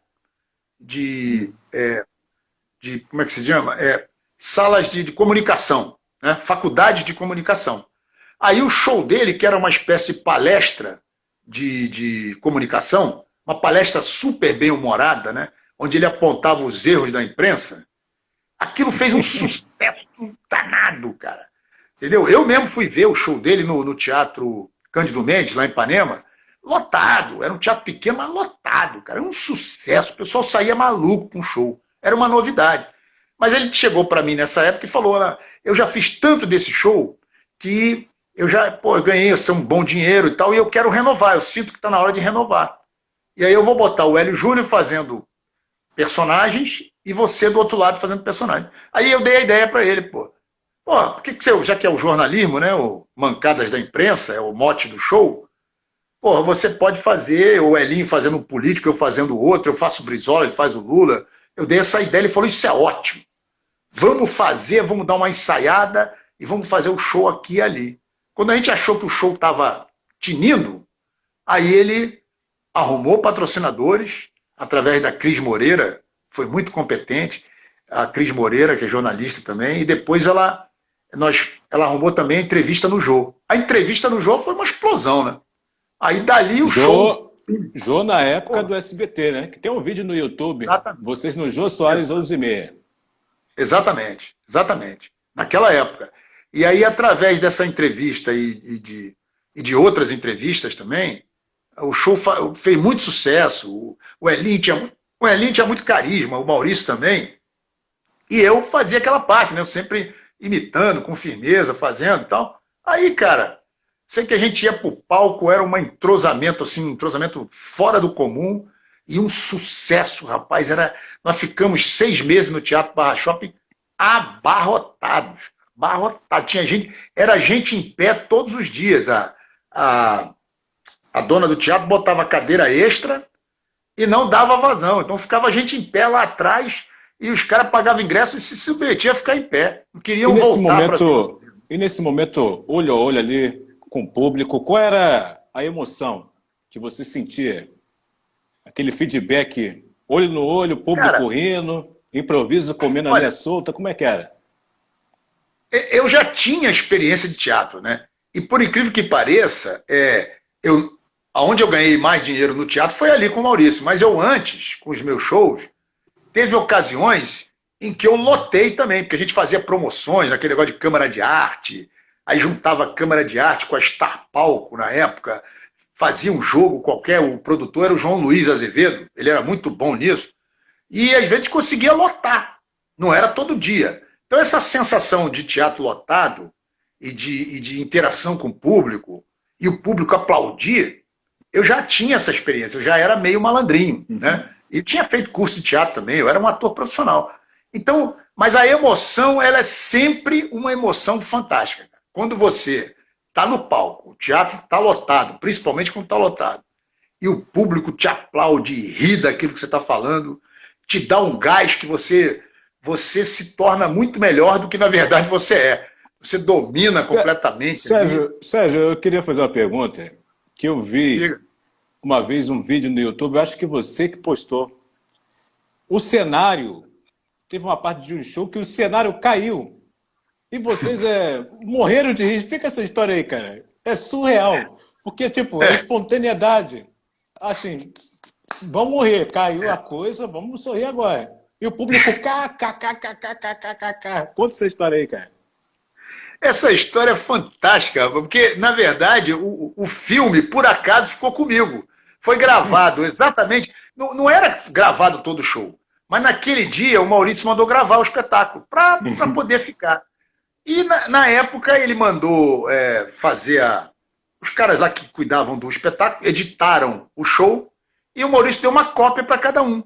de como é que se chama? Salas de comunicação, né? Faculdade de comunicação. Aí o show dele, que era uma espécie de palestra de comunicação, uma palestra super bem humorada, né? Onde ele apontava os erros da imprensa, aquilo fez um sucesso danado, cara. Entendeu? Eu mesmo fui ver o show dele no Teatro Cândido Mendes, lá em Ipanema, lotado. Era um teatro pequeno, mas lotado, cara. Era um sucesso. O pessoal saía maluco com o show. Era uma novidade. Mas ele chegou para mim nessa época e falou, eu já fiz tanto desse show que eu ganhei um bom dinheiro e tal, e eu quero renovar. Eu sinto que está na hora de renovar. E aí eu vou botar o Hélio Júnior fazendo personagens e você do outro lado fazendo personagem. Aí eu dei a ideia para ele, por que você, já que é o jornalismo, né, o Mancadas da Imprensa, é o mote do show, você pode fazer o Elinho fazendo um político, eu fazendo o outro, eu faço o Brizola, ele faz o Lula. Eu dei essa ideia, ele falou, isso é ótimo. Vamos dar uma ensaiada e vamos fazer o show aqui e ali. Quando a gente achou que o show estava tinindo, aí ele arrumou patrocinadores, através da Cris Moreira, foi muito competente, a Cris Moreira, que é jornalista também, e depois ela arrumou também a entrevista no Jô. A entrevista no Jô foi uma explosão, né? Aí dali o show... Jô na época do SBT, né? Que tem um vídeo no YouTube, exatamente. Vocês no Jô Soares 11h30. Exatamente. Naquela época. E aí, através dessa entrevista e de outras entrevistas também, o show fez muito sucesso. O Elinho tinha muito carisma, o Maurício também. E eu fazia aquela parte, né? Eu sempre imitando, com firmeza, fazendo e tal. Aí, cara, sei que a gente ia pro palco, era um entrosamento fora do comum e um sucesso, rapaz. Nós ficamos 6 meses no Teatro Barra Shopping abarrotados. Tinha gente, era gente em pé todos os dias. A dona do teatro botava cadeira extra e não dava vazão. Então ficava gente em pé lá atrás e os caras pagavam ingresso e se submetiam a ficar em pé. Não queriam voltar para... E nesse momento, olho a olho ali com o público, qual era a emoção que você sentia? Aquele feedback, olho no olho, público rindo, improviso comendo a linha solta, como é que era? Eu já tinha experiência de teatro, né? E por incrível que pareça, aonde eu ganhei mais dinheiro no teatro foi ali com o Maurício. Mas eu antes, com os meus shows, teve ocasiões em que eu lotei também, porque a gente fazia promoções, aquele negócio de Câmara de Arte, aí juntava a Câmara de Arte com a Star Palco na época, fazia um jogo qualquer, o produtor era o João Luiz Azevedo, ele era muito bom nisso, E às vezes conseguia lotar, não era todo dia. Então essa sensação de teatro lotado e de interação com o público, e o público aplaudir, eu já tinha essa experiência, eu já era meio malandrinho, né? E tinha feito curso de teatro também, eu era um ator profissional. Então, mas a emoção, ela é sempre uma emoção fantástica. Quando você está no palco, o teatro está lotado, principalmente quando está lotado, e o público te aplaude e ri daquilo que você está falando, te dá um gás que você se torna muito melhor do que na verdade você é. Você domina completamente. Sérgio, eu queria fazer uma pergunta que eu vi Diga. uma vez um vídeo no YouTube, eu acho que você que postou. O cenário, teve uma parte de um show que o cenário caiu. E vocês morreram de rir. Explica essa história aí, cara. É surreal. Porque, tipo, é espontaneidade. Assim, vamos morrer. Caiu a coisa, vamos sorrir agora. E o público, kkkkkkkk. Conta essa história aí, cara. Essa história é fantástica, porque, na verdade, o filme, por acaso, ficou comigo. Foi gravado exatamente... Não era gravado todo o show, mas naquele dia o Maurício mandou gravar o espetáculo para poder ficar. E, na época, ele mandou fazer os caras lá que cuidavam do espetáculo, editaram o show, e o Maurício deu uma cópia para cada um.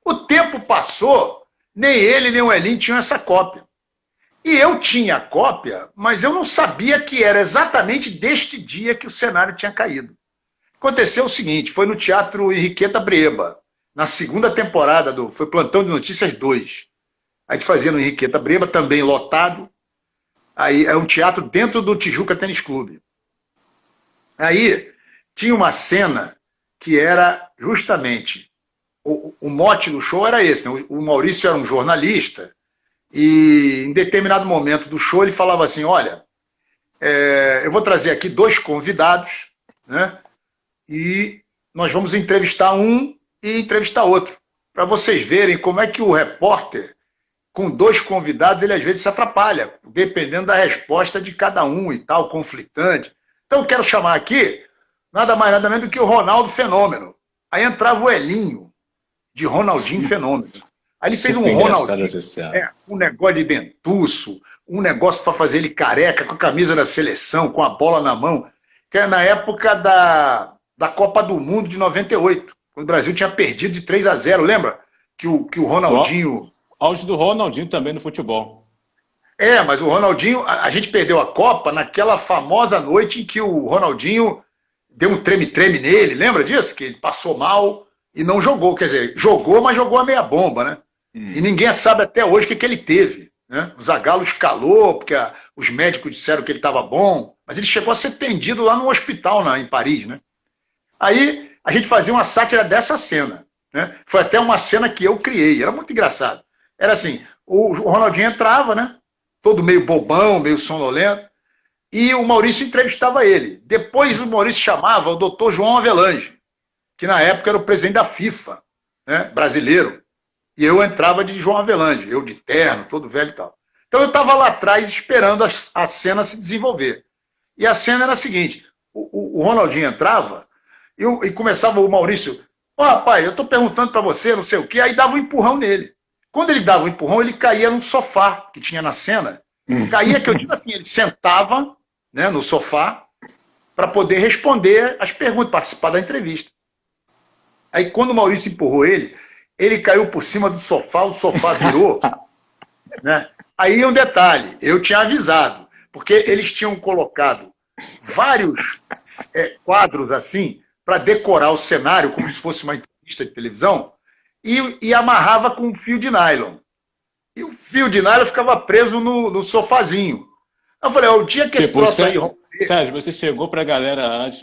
O tempo passou, nem ele nem o Elinho tinham essa cópia. E eu tinha a cópia, mas eu não sabia que era exatamente deste dia que o cenário tinha caído. Aconteceu o seguinte, foi no Teatro Henriqueta Breba, na segunda temporada foi Plantão de Notícias 2. A gente fazia no Henriqueta Breba, também lotado. Aí é um teatro dentro do Tijuca Tênis Clube. Aí tinha uma cena que era justamente, o mote do show era esse, né? O Maurício era um jornalista, e em determinado momento do show ele falava assim, olha, eu vou trazer aqui 2 convidados, né? E nós vamos entrevistar um e entrevistar outro, para vocês verem como é que o repórter, com 2 convidados, ele às vezes se atrapalha, dependendo da resposta de cada um e tal, conflitante. Então eu quero chamar aqui, nada mais nada menos do que o Ronaldo Fenômeno. Aí entrava o Elinho, de Ronaldinho Fenômeno. Aí ele fez um Ronaldinho, um negócio de dentuço, um negócio para fazer ele careca, com a camisa da seleção, com a bola na mão, que é na época da Copa do Mundo de 98, quando o Brasil tinha perdido de 3-0, lembra? Que o Ronaldinho... Auge do Ronaldinho também no futebol. Mas o Ronaldinho, a gente perdeu a Copa naquela famosa noite em que o Ronaldinho deu um treme-treme nele, lembra disso? Que ele passou mal e não jogou, quer dizer, jogou, mas jogou a meia bomba, né? E ninguém sabe até hoje o que ele teve, né? O Zagallo escalou, porque os médicos disseram que ele estava bom, mas ele chegou a ser atendido lá no hospital em Paris, né? Aí a gente fazia uma sátira dessa cena, né? Foi até uma cena que eu criei, era muito engraçado. Era assim, o Ronaldinho entrava, né? Todo meio bobão, meio sonolento, e o Maurício entrevistava ele. Depois o Maurício chamava o doutor João Avelange, que na época era o presidente da FIFA, né? Brasileiro. E eu entrava de João Avelange, eu de terno, todo velho e tal. Então eu estava lá atrás esperando a cena se desenvolver. E a cena era a seguinte, o Ronaldinho entrava e começava o Maurício, rapaz, eu estou perguntando para você, não sei o quê, aí dava um empurrão nele. Quando ele dava um empurrão, ele caía num sofá que tinha na cena. Caía, que eu digo assim, ele sentava, né, no sofá para poder responder as perguntas, participar da entrevista. Aí quando o Maurício empurrou ele caiu por cima do sofá, o sofá virou. Né? Aí um detalhe, eu tinha avisado, porque eles tinham colocado vários quadros assim, para decorar o cenário, como se fosse uma entrevista de televisão, e amarrava com um fio de nylon. E o fio de nylon ficava preso no sofazinho. Eu falei, o dia que esse troço aí romper... Sérgio, você chegou para a galera antes,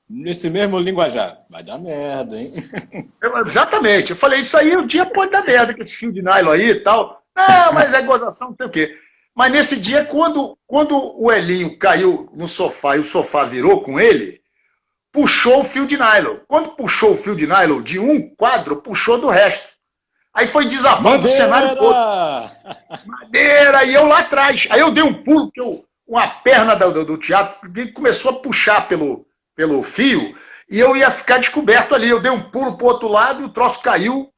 nesse mesmo linguajar. Vai dar merda, hein? Exatamente. Eu falei, isso aí, o dia pode dar merda, com esse fio de nylon aí e tal. Não, mas é gozação, não sei o quê. Mas nesse dia, quando o Elinho caiu no sofá e o sofá virou com ele, puxou o fio de nylon. Quando puxou o fio de nylon de um quadro, puxou do resto. Aí foi desabando o cenário todo. Madeira! E eu lá atrás. Aí eu dei um pulo, porque uma perna do teatro começou a puxar pelo fio, e eu ia ficar descoberto ali. Eu dei um pulo pro outro lado e o troço caiu.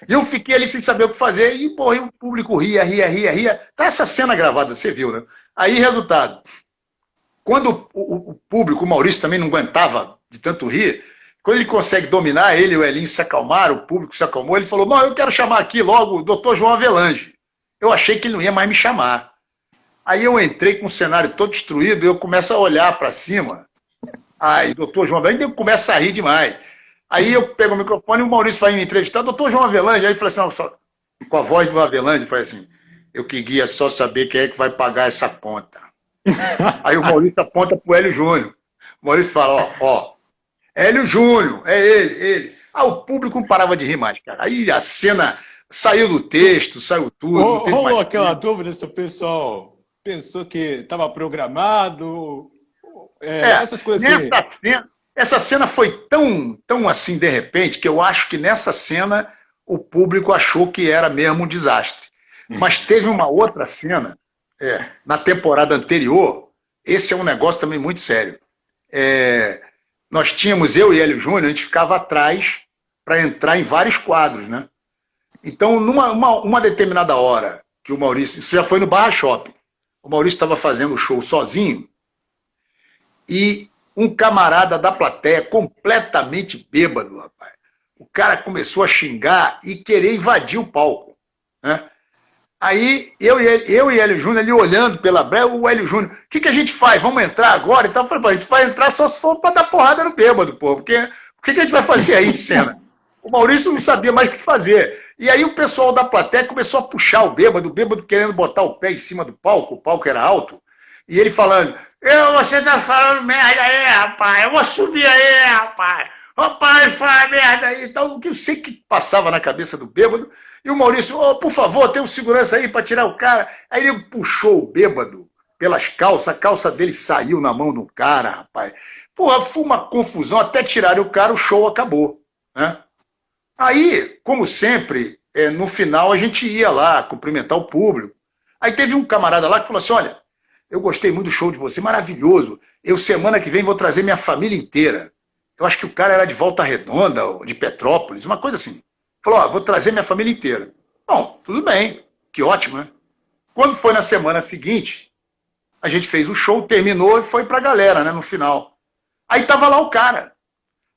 E eu fiquei ali sem saber o que fazer, e, porra, e o público ria, ria, ria, ria. Tá essa cena gravada, você viu, né? Aí, resultado, quando o público, o Maurício também não aguentava de tanto rir, quando ele consegue dominar, ele e o Elinho se acalmaram, o público se acalmou, ele falou, não, eu quero chamar aqui logo o doutor João Avelange. Eu achei que ele não ia mais me chamar. Aí eu entrei com o cenário todo destruído, e eu começo a olhar para cima. Aí, doutor João Avelange, eu começo a rir demais. Aí eu pego o microfone e o Maurício vai me entrevistar, doutor João Avelange. Aí ele falou assim, não, só, com a voz do Avelange, foi assim, eu queria só saber quem é que vai pagar essa conta. Aí o Maurício aponta pro Hélio Júnior. O Maurício fala, ó, Hélio Júnior, é ele. Ah, o público não parava de rir mais, cara. Aí a cena saiu do texto, saiu tudo. Rolou aquela dúvida se o pessoal pensou que estava programado, essas coisas assim. Essa cena foi tão assim, de repente, que eu acho que nessa cena o público achou que era mesmo um desastre. Mas teve uma outra cena, na temporada anterior, esse é um negócio também muito sério. Nós tínhamos, eu e Hélio Júnior, a gente ficava atrás para entrar em vários quadros, né? Então, numa determinada hora, que o Maurício, isso já foi no Barra Shopping, o Maurício estava fazendo o show sozinho, e um camarada da plateia, completamente bêbado, rapaz. O cara começou a xingar e querer invadir o palco, né? Aí, eu e Hélio Júnior ali olhando pela brecha, o Hélio Júnior, o que a gente faz? Vamos entrar agora? Então, eu falei, a gente vai entrar só se for para dar porrada no bêbado, pô, porque o que a gente vai fazer aí em cena? O Maurício não sabia mais o que fazer. E aí o pessoal da plateia começou a puxar o bêbado querendo botar o pé em cima do palco, o palco era alto, e ele falando, você tá falando merda aí, rapaz, eu vou subir aí, rapaz, fala merda aí. Então, o que eu sei que passava na cabeça do bêbado, e o Maurício, por favor, tem um segurança aí para tirar o cara. Aí ele puxou o bêbado pelas calças, a calça dele saiu na mão do cara, rapaz. Porra, foi uma confusão, até tirarem o cara, o show acabou, né? Aí, como sempre, no final a gente ia lá cumprimentar o público. Aí teve um camarada lá que falou assim, olha, eu gostei muito do show de você, maravilhoso. Eu, semana que vem, vou trazer minha família inteira. Eu acho que o cara era de Volta Redonda, ou de Petrópolis, uma coisa assim. Falou, vou trazer minha família inteira. Bom, tudo bem, que ótimo, né? Quando foi na semana seguinte, a gente fez o show, terminou e foi pra galera, né, no final. Aí tava lá o cara.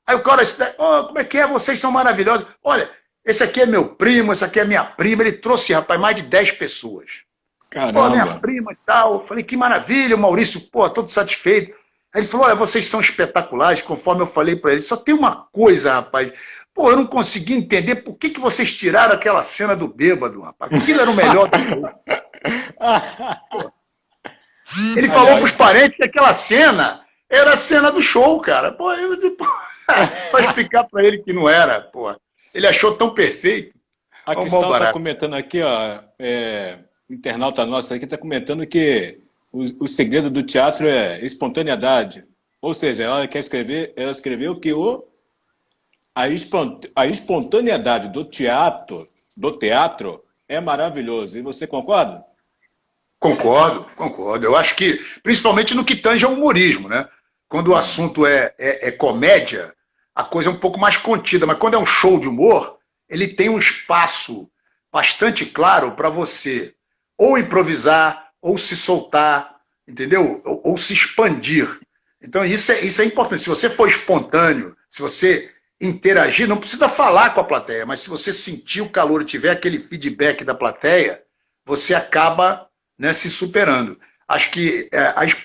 Aí o cara disse, como é que é? Vocês são maravilhosos. Olha, esse aqui é meu primo, esse aqui é minha prima. Ele trouxe, rapaz, mais de 10 pessoas. Caramba. Pô, minha prima e tal. Eu falei, que maravilha, o Maurício, pô, todo satisfeito. Aí ele falou, olha, vocês são espetaculares, conforme eu falei para ele. Só tem uma coisa, rapaz. Pô, eu não consegui entender por que vocês tiraram aquela cena do bêbado, rapaz. Aquilo era o melhor do show. Ele falou pros parentes que aquela cena era a cena do show, cara. Pô, para explicar para ele que não era, pô. Ele achou tão perfeito. A Cristal está comentando aqui, ó, internauta nossa aqui está comentando que o segredo do teatro é espontaneidade. Ou seja, ela escreveu que a espontaneidade do teatro é maravilhoso. E você concorda? Concordo. Eu acho que, principalmente no que tange ao humorismo, né? Quando o assunto é comédia, a coisa é um pouco mais contida. Mas quando é um show de humor, ele tem um espaço bastante claro para você ou improvisar, ou se soltar, entendeu? Ou se expandir. Então isso é importante. Se você for espontâneo, se você interagir, não precisa falar com a plateia, mas se você sentir o calor e tiver aquele feedback da plateia, você acaba, né, se superando. Acho que,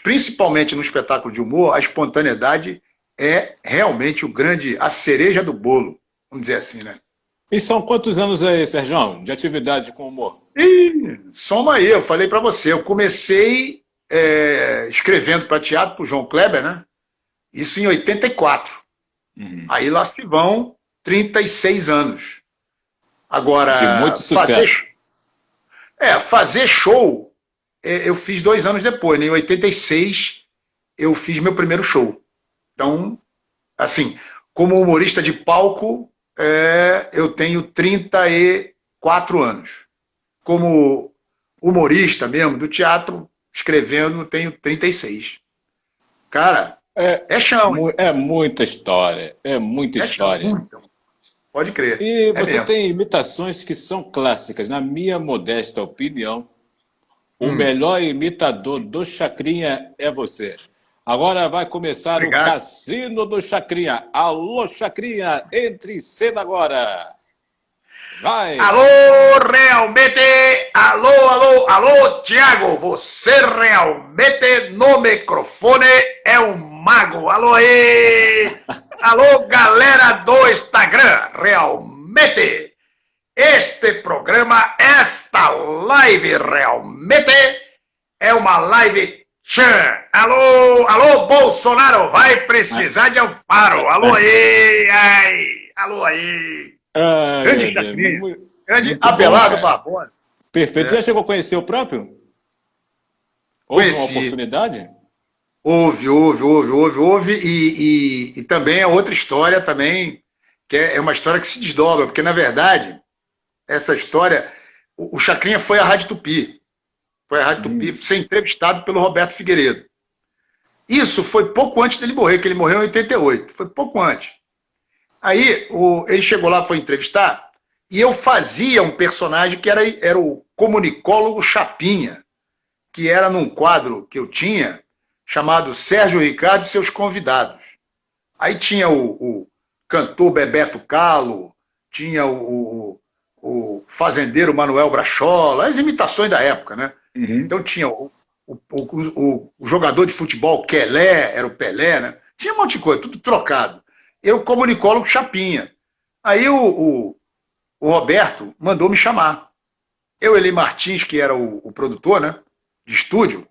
principalmente no espetáculo de humor, a espontaneidade é realmente a cereja do bolo, vamos dizer assim, né? E são quantos anos aí, Sérgio, de atividade com humor? Soma aí, eu falei para você, eu comecei escrevendo para teatro, para o João Kleber, né? Isso em 84. Uhum. Aí lá se vão 36 anos. Agora, de muito sucesso. Fazer show, eu fiz 2 anos depois, né? Em 86 eu fiz meu primeiro show. Então, assim, como humorista de palco, eu tenho 34 anos. Como humorista mesmo, do teatro, escrevendo, tenho 36. Cara, é chão. É muita história, é muita história. Chão, muito. Pode crer. E É você mesmo. tem imitações que são clássicas. Na minha modesta opinião, o Hum, melhor imitador do Chacrinha é você. Agora vai começar o obrigado. Cassino do Chacrinha. Alô, Chacrinha, entre em cena agora. Vai! Alô, realmente! Alô, Tiago! Você realmente no microfone é um mago! Alô aí! Alô, galera do Instagram! Realmente! Este programa, esta live realmente é uma live tchan! Alô, Bolsonaro! Vai precisar de amparo! Alô aí! Ai, alô aí! Grande Ai, Chacrinha. Grande muito bom, Abelardo cara. Barbosa. Perfeito. É. Já chegou a conhecer o próprio? Houve uma Conheci. oportunidade? Houve. E também é outra história também, que é uma história que se desdobra, porque, na verdade, essa história, o Chacrinha foi à Rádio Tupi. Foi à Rádio Tupi ser entrevistado pelo Roberto Figueiredo. Isso foi pouco antes dele morrer, que ele morreu em 88. Foi pouco antes. Aí ele chegou lá, foi entrevistar, e eu fazia um personagem que era o comunicólogo Chapinha, que era num quadro que eu tinha, chamado Sérgio Ricardo e seus convidados. Aí tinha o cantor Bebeto Calo, tinha o fazendeiro Manuel Brachola, as imitações da época, né? Uhum. Então tinha o jogador de futebol Quelé, era o Pelé, né? Tinha um monte de coisa, tudo trocado. Eu comunicólogo Chapinha. Aí o Roberto mandou me chamar. Eli Martins, que era o produtor, né, de estúdio,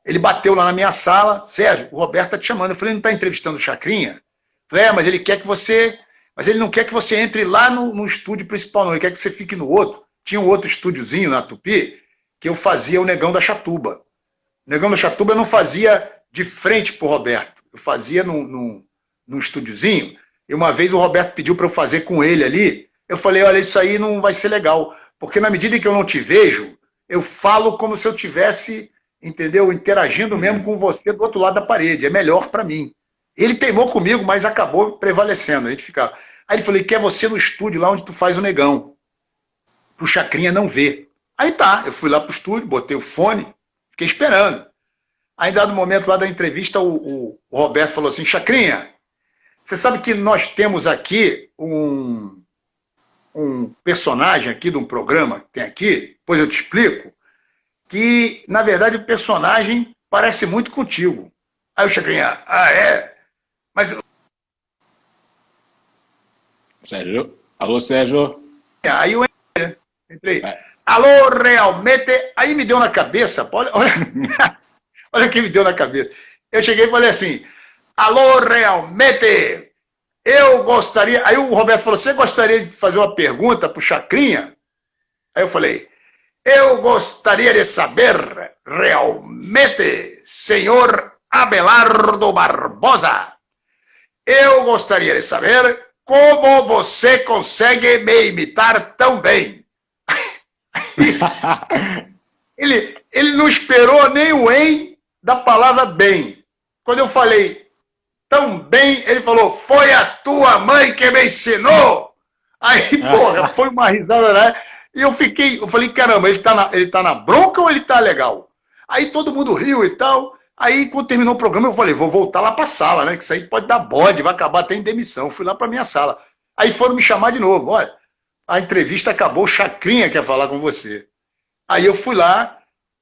ele bateu lá na minha sala. Sérgio, o Roberto tá te chamando. Eu falei, não está entrevistando o Chacrinha? Eu falei, mas ele quer que você... Mas ele não quer que você entre lá no estúdio principal, não. Ele quer que você fique no outro. Tinha um outro estúdiozinho na Tupi, que eu fazia o Negão da Chatuba. O Negão da Chatuba eu não fazia de frente pro Roberto. Eu fazia num estúdiozinho. E uma vez o Roberto pediu para eu fazer com ele ali. Eu falei, olha, isso aí não vai ser legal. Porque na medida que eu não te vejo, eu falo como se eu tivesse, entendeu? Interagindo mesmo com você do outro lado da parede. É melhor para mim. Ele teimou comigo, mas acabou prevalecendo. A gente ficava. Aí ele falou, quer você no estúdio lá onde tu faz o Negão. Pro Chacrinha não ver. Aí tá, eu fui lá pro estúdio, botei o fone, fiquei esperando. Aí, em dado momento lá da entrevista, o Roberto falou assim, Chacrinha, você sabe que nós temos aqui um personagem aqui de um programa que tem aqui, depois eu te explico, que, na verdade, o personagem parece muito contigo. Aí o Chacrinha, é? Mas Sérgio? Alô, Sérgio? aí eu entrei. Alô, realmente? Aí me deu na cabeça, olha o que me deu na cabeça. Eu cheguei e falei assim, alô, realmente? Eu gostaria... Aí o Roberto falou, você gostaria de fazer uma pergunta para o Chacrinha? Aí eu falei, eu gostaria de saber, realmente, senhor Abelardo Barbosa, eu gostaria de saber como você consegue me imitar tão bem. Ele não esperou nem o em da palavra bem. Quando eu falei tão bem, ele falou, foi a tua mãe que me ensinou. Aí, porra, foi uma risada, né? E eu falei, caramba, ele tá na bronca ou ele tá legal? Aí todo mundo riu e tal. Aí, quando terminou o programa, eu falei, vou voltar lá pra sala, né? Que isso aí pode dar bode, vai acabar até em demissão. Fui lá pra minha sala. Aí foram me chamar de novo. Olha, a entrevista acabou, o Chacrinha quer falar com você. Aí eu fui lá,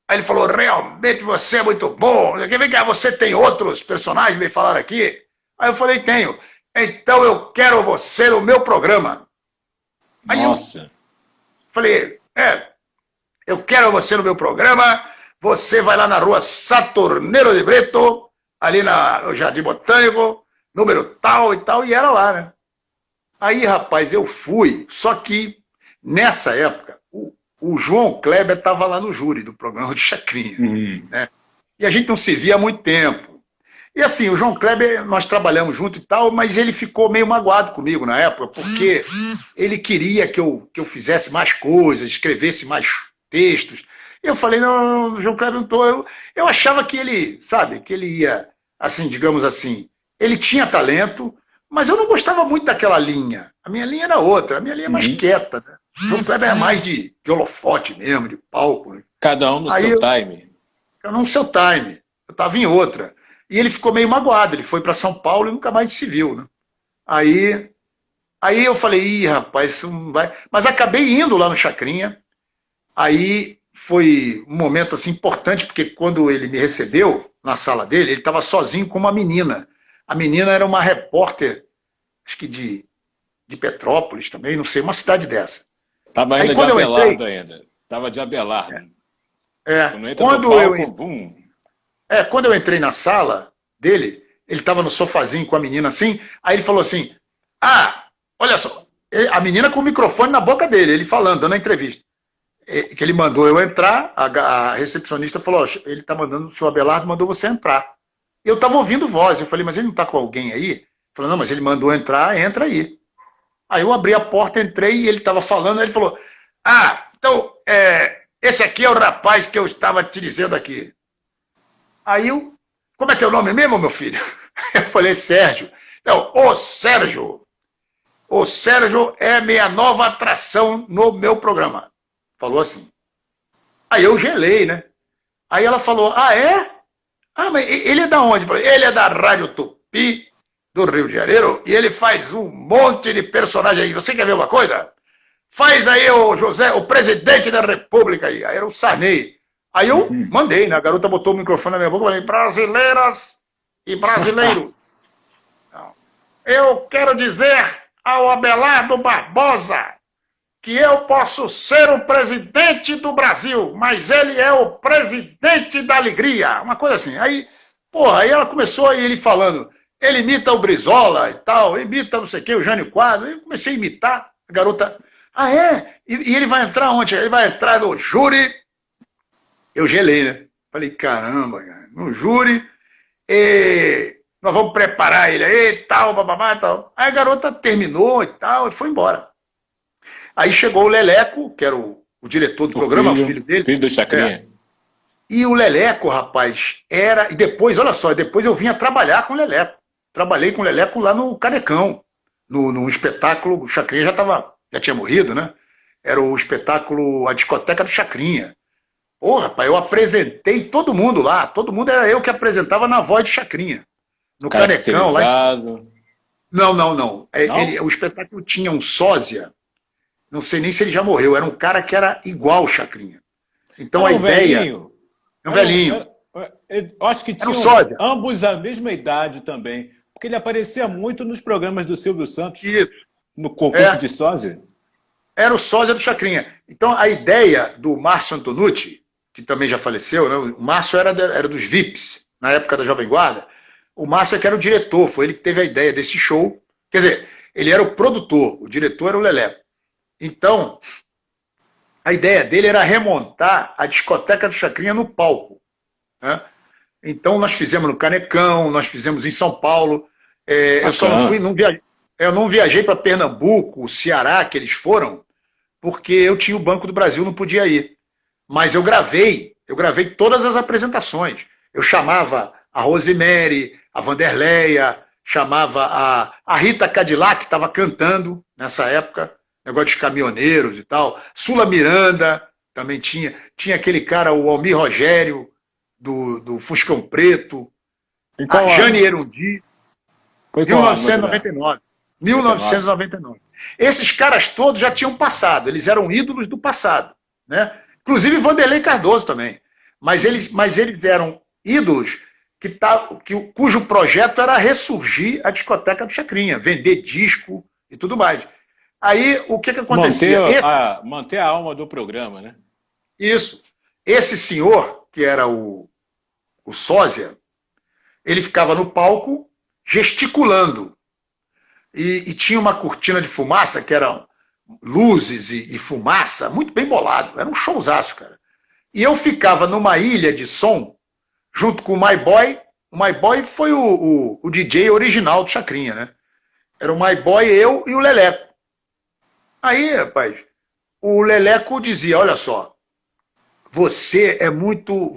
aí ele falou, realmente você é muito bom. Vem cá, você tem outros personagens me falaram aqui? Aí eu falei, tenho. Então eu quero você no meu programa. Aí Nossa. eu falei, eu quero você no meu programa, você vai lá na rua Saturneiro de Brito, ali no Jardim Botânico, número tal e tal, e era lá, né? Aí, rapaz, eu fui, só que nessa época, o João Kleber estava lá no júri do programa de Chacrinha, né? E a gente não se via há muito tempo. E assim, o João Kleber, nós trabalhamos junto e tal, mas ele ficou meio magoado comigo na época, porque ele queria que eu fizesse mais coisas, escrevesse mais textos. E eu falei, não, João Kleber, não tô. Eu achava que ele, sabe, que ele ia, assim, digamos assim, ele tinha talento, Mas eu não gostava muito daquela linha. A minha linha era outra. A minha linha é mais quieta, né? O João Kleber é mais de holofote mesmo, de palco. Né? Cada um no Aí seu time. eu não sei o time. Eu estava em outra. E ele ficou meio magoado. Ele foi para São Paulo e nunca mais se viu, né? Aí eu falei, ih, rapaz, isso não vai. Mas acabei indo lá no Chacrinha. Aí foi um momento assim importante, porque quando ele me recebeu na sala dele, ele estava sozinho com uma menina. A menina era uma repórter, acho que de Petrópolis também, não sei, uma cidade dessa. Tava Aí ainda de quando eu Abelardo entrei, ainda. Tava de Abelardo. é, Quando entra no palco, bum. quando eu entrei na sala dele, ele estava no sofazinho com a menina assim, aí ele falou assim, olha só, a menina com o microfone na boca dele, ele falando, dando a entrevista. Que ele mandou eu entrar, a recepcionista falou, ele está mandando, o senhor Abelardo mandou você entrar. Eu estava ouvindo voz, eu falei, mas ele não está com alguém aí? Ele falou, não, mas ele mandou entrar, entra aí. Aí eu abri a porta, entrei e ele estava falando, aí ele falou, então, esse aqui é o rapaz que eu estava te dizendo aqui. Aí como é teu nome mesmo, meu filho? Eu falei, Sérgio. Então, Sérgio é minha nova atração no meu programa. Falou assim. Aí eu gelei, né? Aí ela falou, é? Mas ele é da onde? Ele é da Rádio Tupi, do Rio de Janeiro, e ele faz um monte de personagem aí. Você quer ver uma coisa? Faz aí o José, o presidente da República aí. Aí era o Sarney. Aí eu mandei, né? A garota botou o microfone na minha boca e falei, brasileiras e brasileiros. Eu quero dizer ao Abelardo Barbosa que eu posso ser o presidente do Brasil, mas ele é o presidente da alegria. Uma coisa assim. Aí ela começou, aí ele falando, ele imita o Brizola e tal, imita não sei o que, o Jânio Quadro. Eu comecei a imitar, a garota, é? E ele vai entrar onde? Ele vai entrar no júri. Eu gelei, né? Falei, caramba, cara, no júri, nós vamos preparar ele aí, tal, bababá, tal. Aí a garota terminou e tal, e foi embora. Aí chegou o Leleco, que era o diretor do programa, o filho dele. Filho do Chacrinha. E o Leleco, rapaz, e depois, olha só, depois eu vinha trabalhar com o Leleco. Trabalhei com o Leleco lá no Canecão, no espetáculo, o Chacrinha já tinha morrido, né? Era o espetáculo, a discoteca do Chacrinha. Rapaz, eu apresentei todo mundo lá, todo mundo era eu que apresentava na voz de Chacrinha. No Canecão lá. Não. O espetáculo tinha um sósia, não sei nem se ele já morreu, era um cara que era igual o Chacrinha. Então a ideia... Velhinho. Um velhinho. Eu acho que tinham ambos a mesma idade também, porque ele aparecia muito nos programas do Silvio Santos, no concurso de sósia. Era o sósia do Chacrinha. Então a ideia do Márcio Antonucci, que também já faleceu, né? O Márcio era dos VIPs, na época da Jovem Guarda. O Márcio é que era o diretor, foi ele que teve a ideia desse show. Quer dizer, ele era o produtor, o diretor era o Lelé. Então, a ideia dele era remontar a discoteca do Chacrinha no palco. Né? Então, nós fizemos no Canecão, nós fizemos em São Paulo. Eu só não viajei para Pernambuco, Ceará, que eles foram, porque eu tinha o Banco do Brasil, não podia ir. Mas eu gravei todas as apresentações. Eu chamava a Rosemary, a Vanderleia, chamava a Rita Cadillac, que estava cantando nessa época, negócio de caminhoneiros e tal. Sula Miranda também tinha. Tinha aquele cara, o Almir Rogério, do Fuscão Preto. A Jane Erundi. Foi 1999. 1999. Esses caras todos já tinham passado, eles eram ídolos do passado, né? Inclusive Vanderlei Cardoso também. Mas eles eram ídolos cujo projeto era ressurgir a discoteca do Chacrinha, vender disco e tudo mais. Aí, o que acontecia? Manter a alma do programa, né? Isso. Esse senhor, que era o sósia, ele ficava no palco gesticulando. E tinha uma cortina de fumaça, que eram luzes e fumaça, muito bem bolado. Era um showzaço, cara. E eu ficava numa ilha de som, junto com o My Boy. O My Boy foi o DJ original do Chacrinha, né? Era o My Boy, eu e o Leleco. Aí, rapaz, o Leleco dizia, olha só, você é muito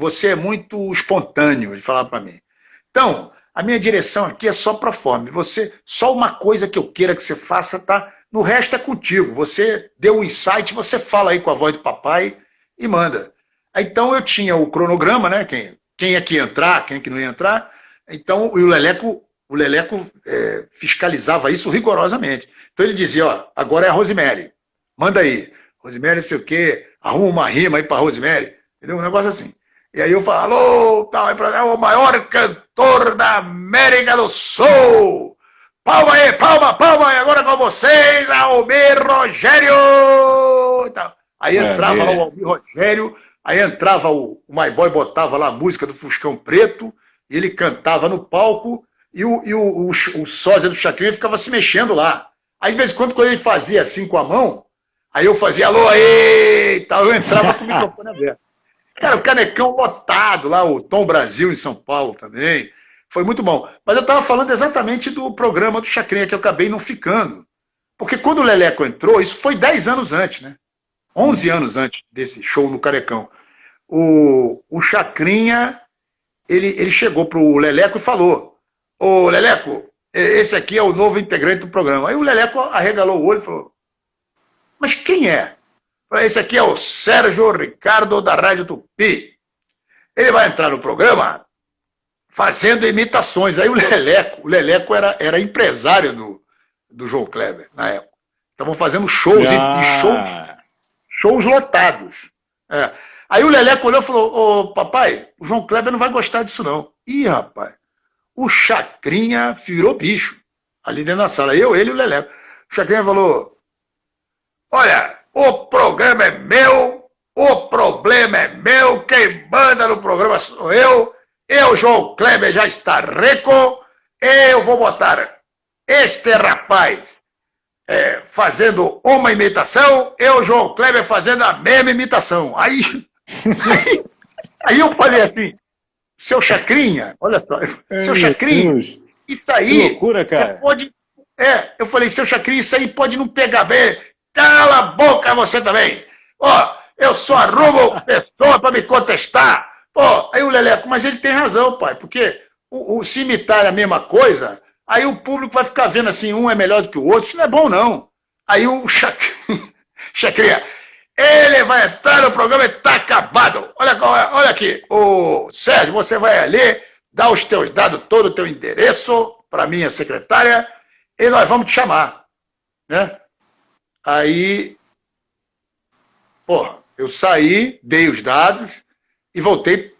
espontâneo, ele falava para mim. Então, a minha direção aqui é só para fome. Você, só uma coisa que eu queira que você faça, tá? No resto é contigo. Você deu um insight, você fala aí com a voz do papai e manda. Então eu tinha o cronograma, né? Quem é que ia entrar, quem é que não ia entrar. Então, e o Leleco fiscalizava isso rigorosamente. Então ele dizia, ó, agora é a Rosemary. Manda aí. Rosemary, não sei o quê, arruma uma rima aí para Rosemary. Entendeu? Um negócio assim. E aí eu falo, alô, tal, é o maior cantor da América do Sul. Palma aí, palma, palma, e agora com vocês, Almir Rogério. E tal. Aí entrava lá o Almir Rogério, aí entrava o My Boy, botava lá a música do Fuscão Preto, e ele cantava no palco, e o sósia do Chacrinha ficava se mexendo lá. Aí, de vez em quando ele fazia assim com a mão, aí eu fazia, alô aí, e tal, eu entrava com o microfone aberto. Cara, o Canecão lotado lá, o Tom Brasil em São Paulo também. Foi muito bom. Mas eu estava falando exatamente do programa do Chacrinha, que eu acabei não ficando. Porque quando o Leleco entrou, isso foi 10 anos antes, né? 11 anos antes desse show no Carecão. O Chacrinha, ele chegou pro Leleco e falou, ô Leleco, esse aqui é o novo integrante do programa. Aí o Leleco arregalou o olho e falou, mas quem é? Esse aqui é o Sérgio Ricardo da Rádio Tupi. Ele vai entrar no programa fazendo imitações. Aí o Leleco era empresário do João Kleber, na época. Estavam fazendo shows, shows lotados. É. Aí o Leleco olhou e falou, ô papai, o João Kleber não vai gostar disso não. Ih, rapaz, o Chacrinha virou bicho ali dentro da sala. Ele e o Leleco. O Chacrinha falou, olha, o programa é meu, o problema é meu, quem manda no programa sou eu, João Kleber, já está rico, eu vou botar este rapaz fazendo uma imitação, João Kleber, fazendo a mesma imitação. Aí eu falei assim, seu Chacrinha, olha só, seu Chacrinha, Deus. Isso aí... Que loucura, cara. eu falei, seu Chacrinha, isso aí pode não pegar bem. Cala a boca você também. Ó, eu só arrumo pessoa para me contestar. Pô, aí o Leleco, mas ele tem razão, pai, porque se imitar a mesma coisa, aí o público vai ficar vendo assim, um é melhor do que o outro, isso não é bom, não. Aí o Chacrinha, ele vai entrar no programa e tá acabado. Olha aqui, o Sérgio, você vai ali, dá os teus dados, todo o teu endereço para minha secretária e nós vamos te chamar, né? Aí, eu saí, dei os dados e voltei,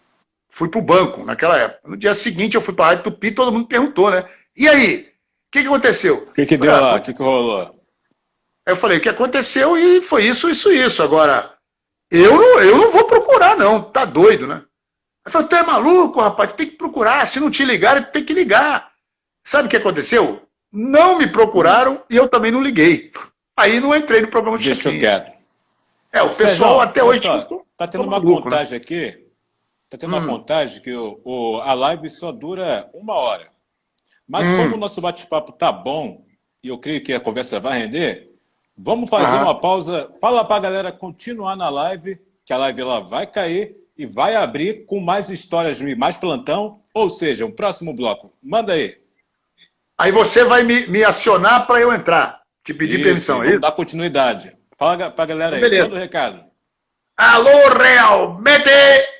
fui pro banco naquela época. No dia seguinte eu fui pra Rádio Tupi e todo mundo perguntou, né? E aí? O que aconteceu? O que deu lá? O que rolou? Aí eu falei, o que aconteceu e foi isso. Agora, eu não vou procurar não, tá doido, né? Aí eu falei, tu é maluco, rapaz, tu tem que procurar, se não te ligarem, tu tem que ligar. Sabe o que aconteceu? Não me procuraram e eu também não liguei. Aí não entrei no programa de Deixa eu quieto. o pessoal até hoje... Tá tendo uma contagem aqui, tá tendo uma contagem que a live só dura 1 hora. Mas como o nosso bate-papo tá bom, e eu creio que a conversa vai render, vamos fazer uma pausa. Fala pra galera continuar na live, que a live ela vai cair e vai abrir com mais histórias e mais plantão, ou seja, um próximo bloco. Manda aí. Aí você vai me acionar para eu entrar. Te pedir permissão, é isso? Dá continuidade. Fala pra galera aí, beleza. manda o recado. Alô, realmente!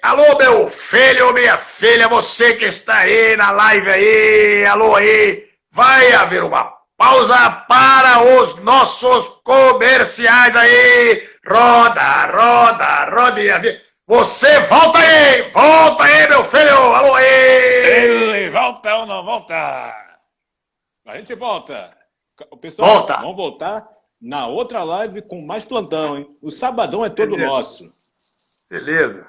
Alô, meu filho, minha filha, você que está aí na live aí, alô aí, vai haver uma pausa para os nossos comerciais aí. Rodinha. Você volta aí, meu filho, alô aí! Ele volta ou não volta? A gente volta. O pessoal, volta. Vamos voltar na outra live com mais plantão, hein? O sabadão é todo nosso. Beleza.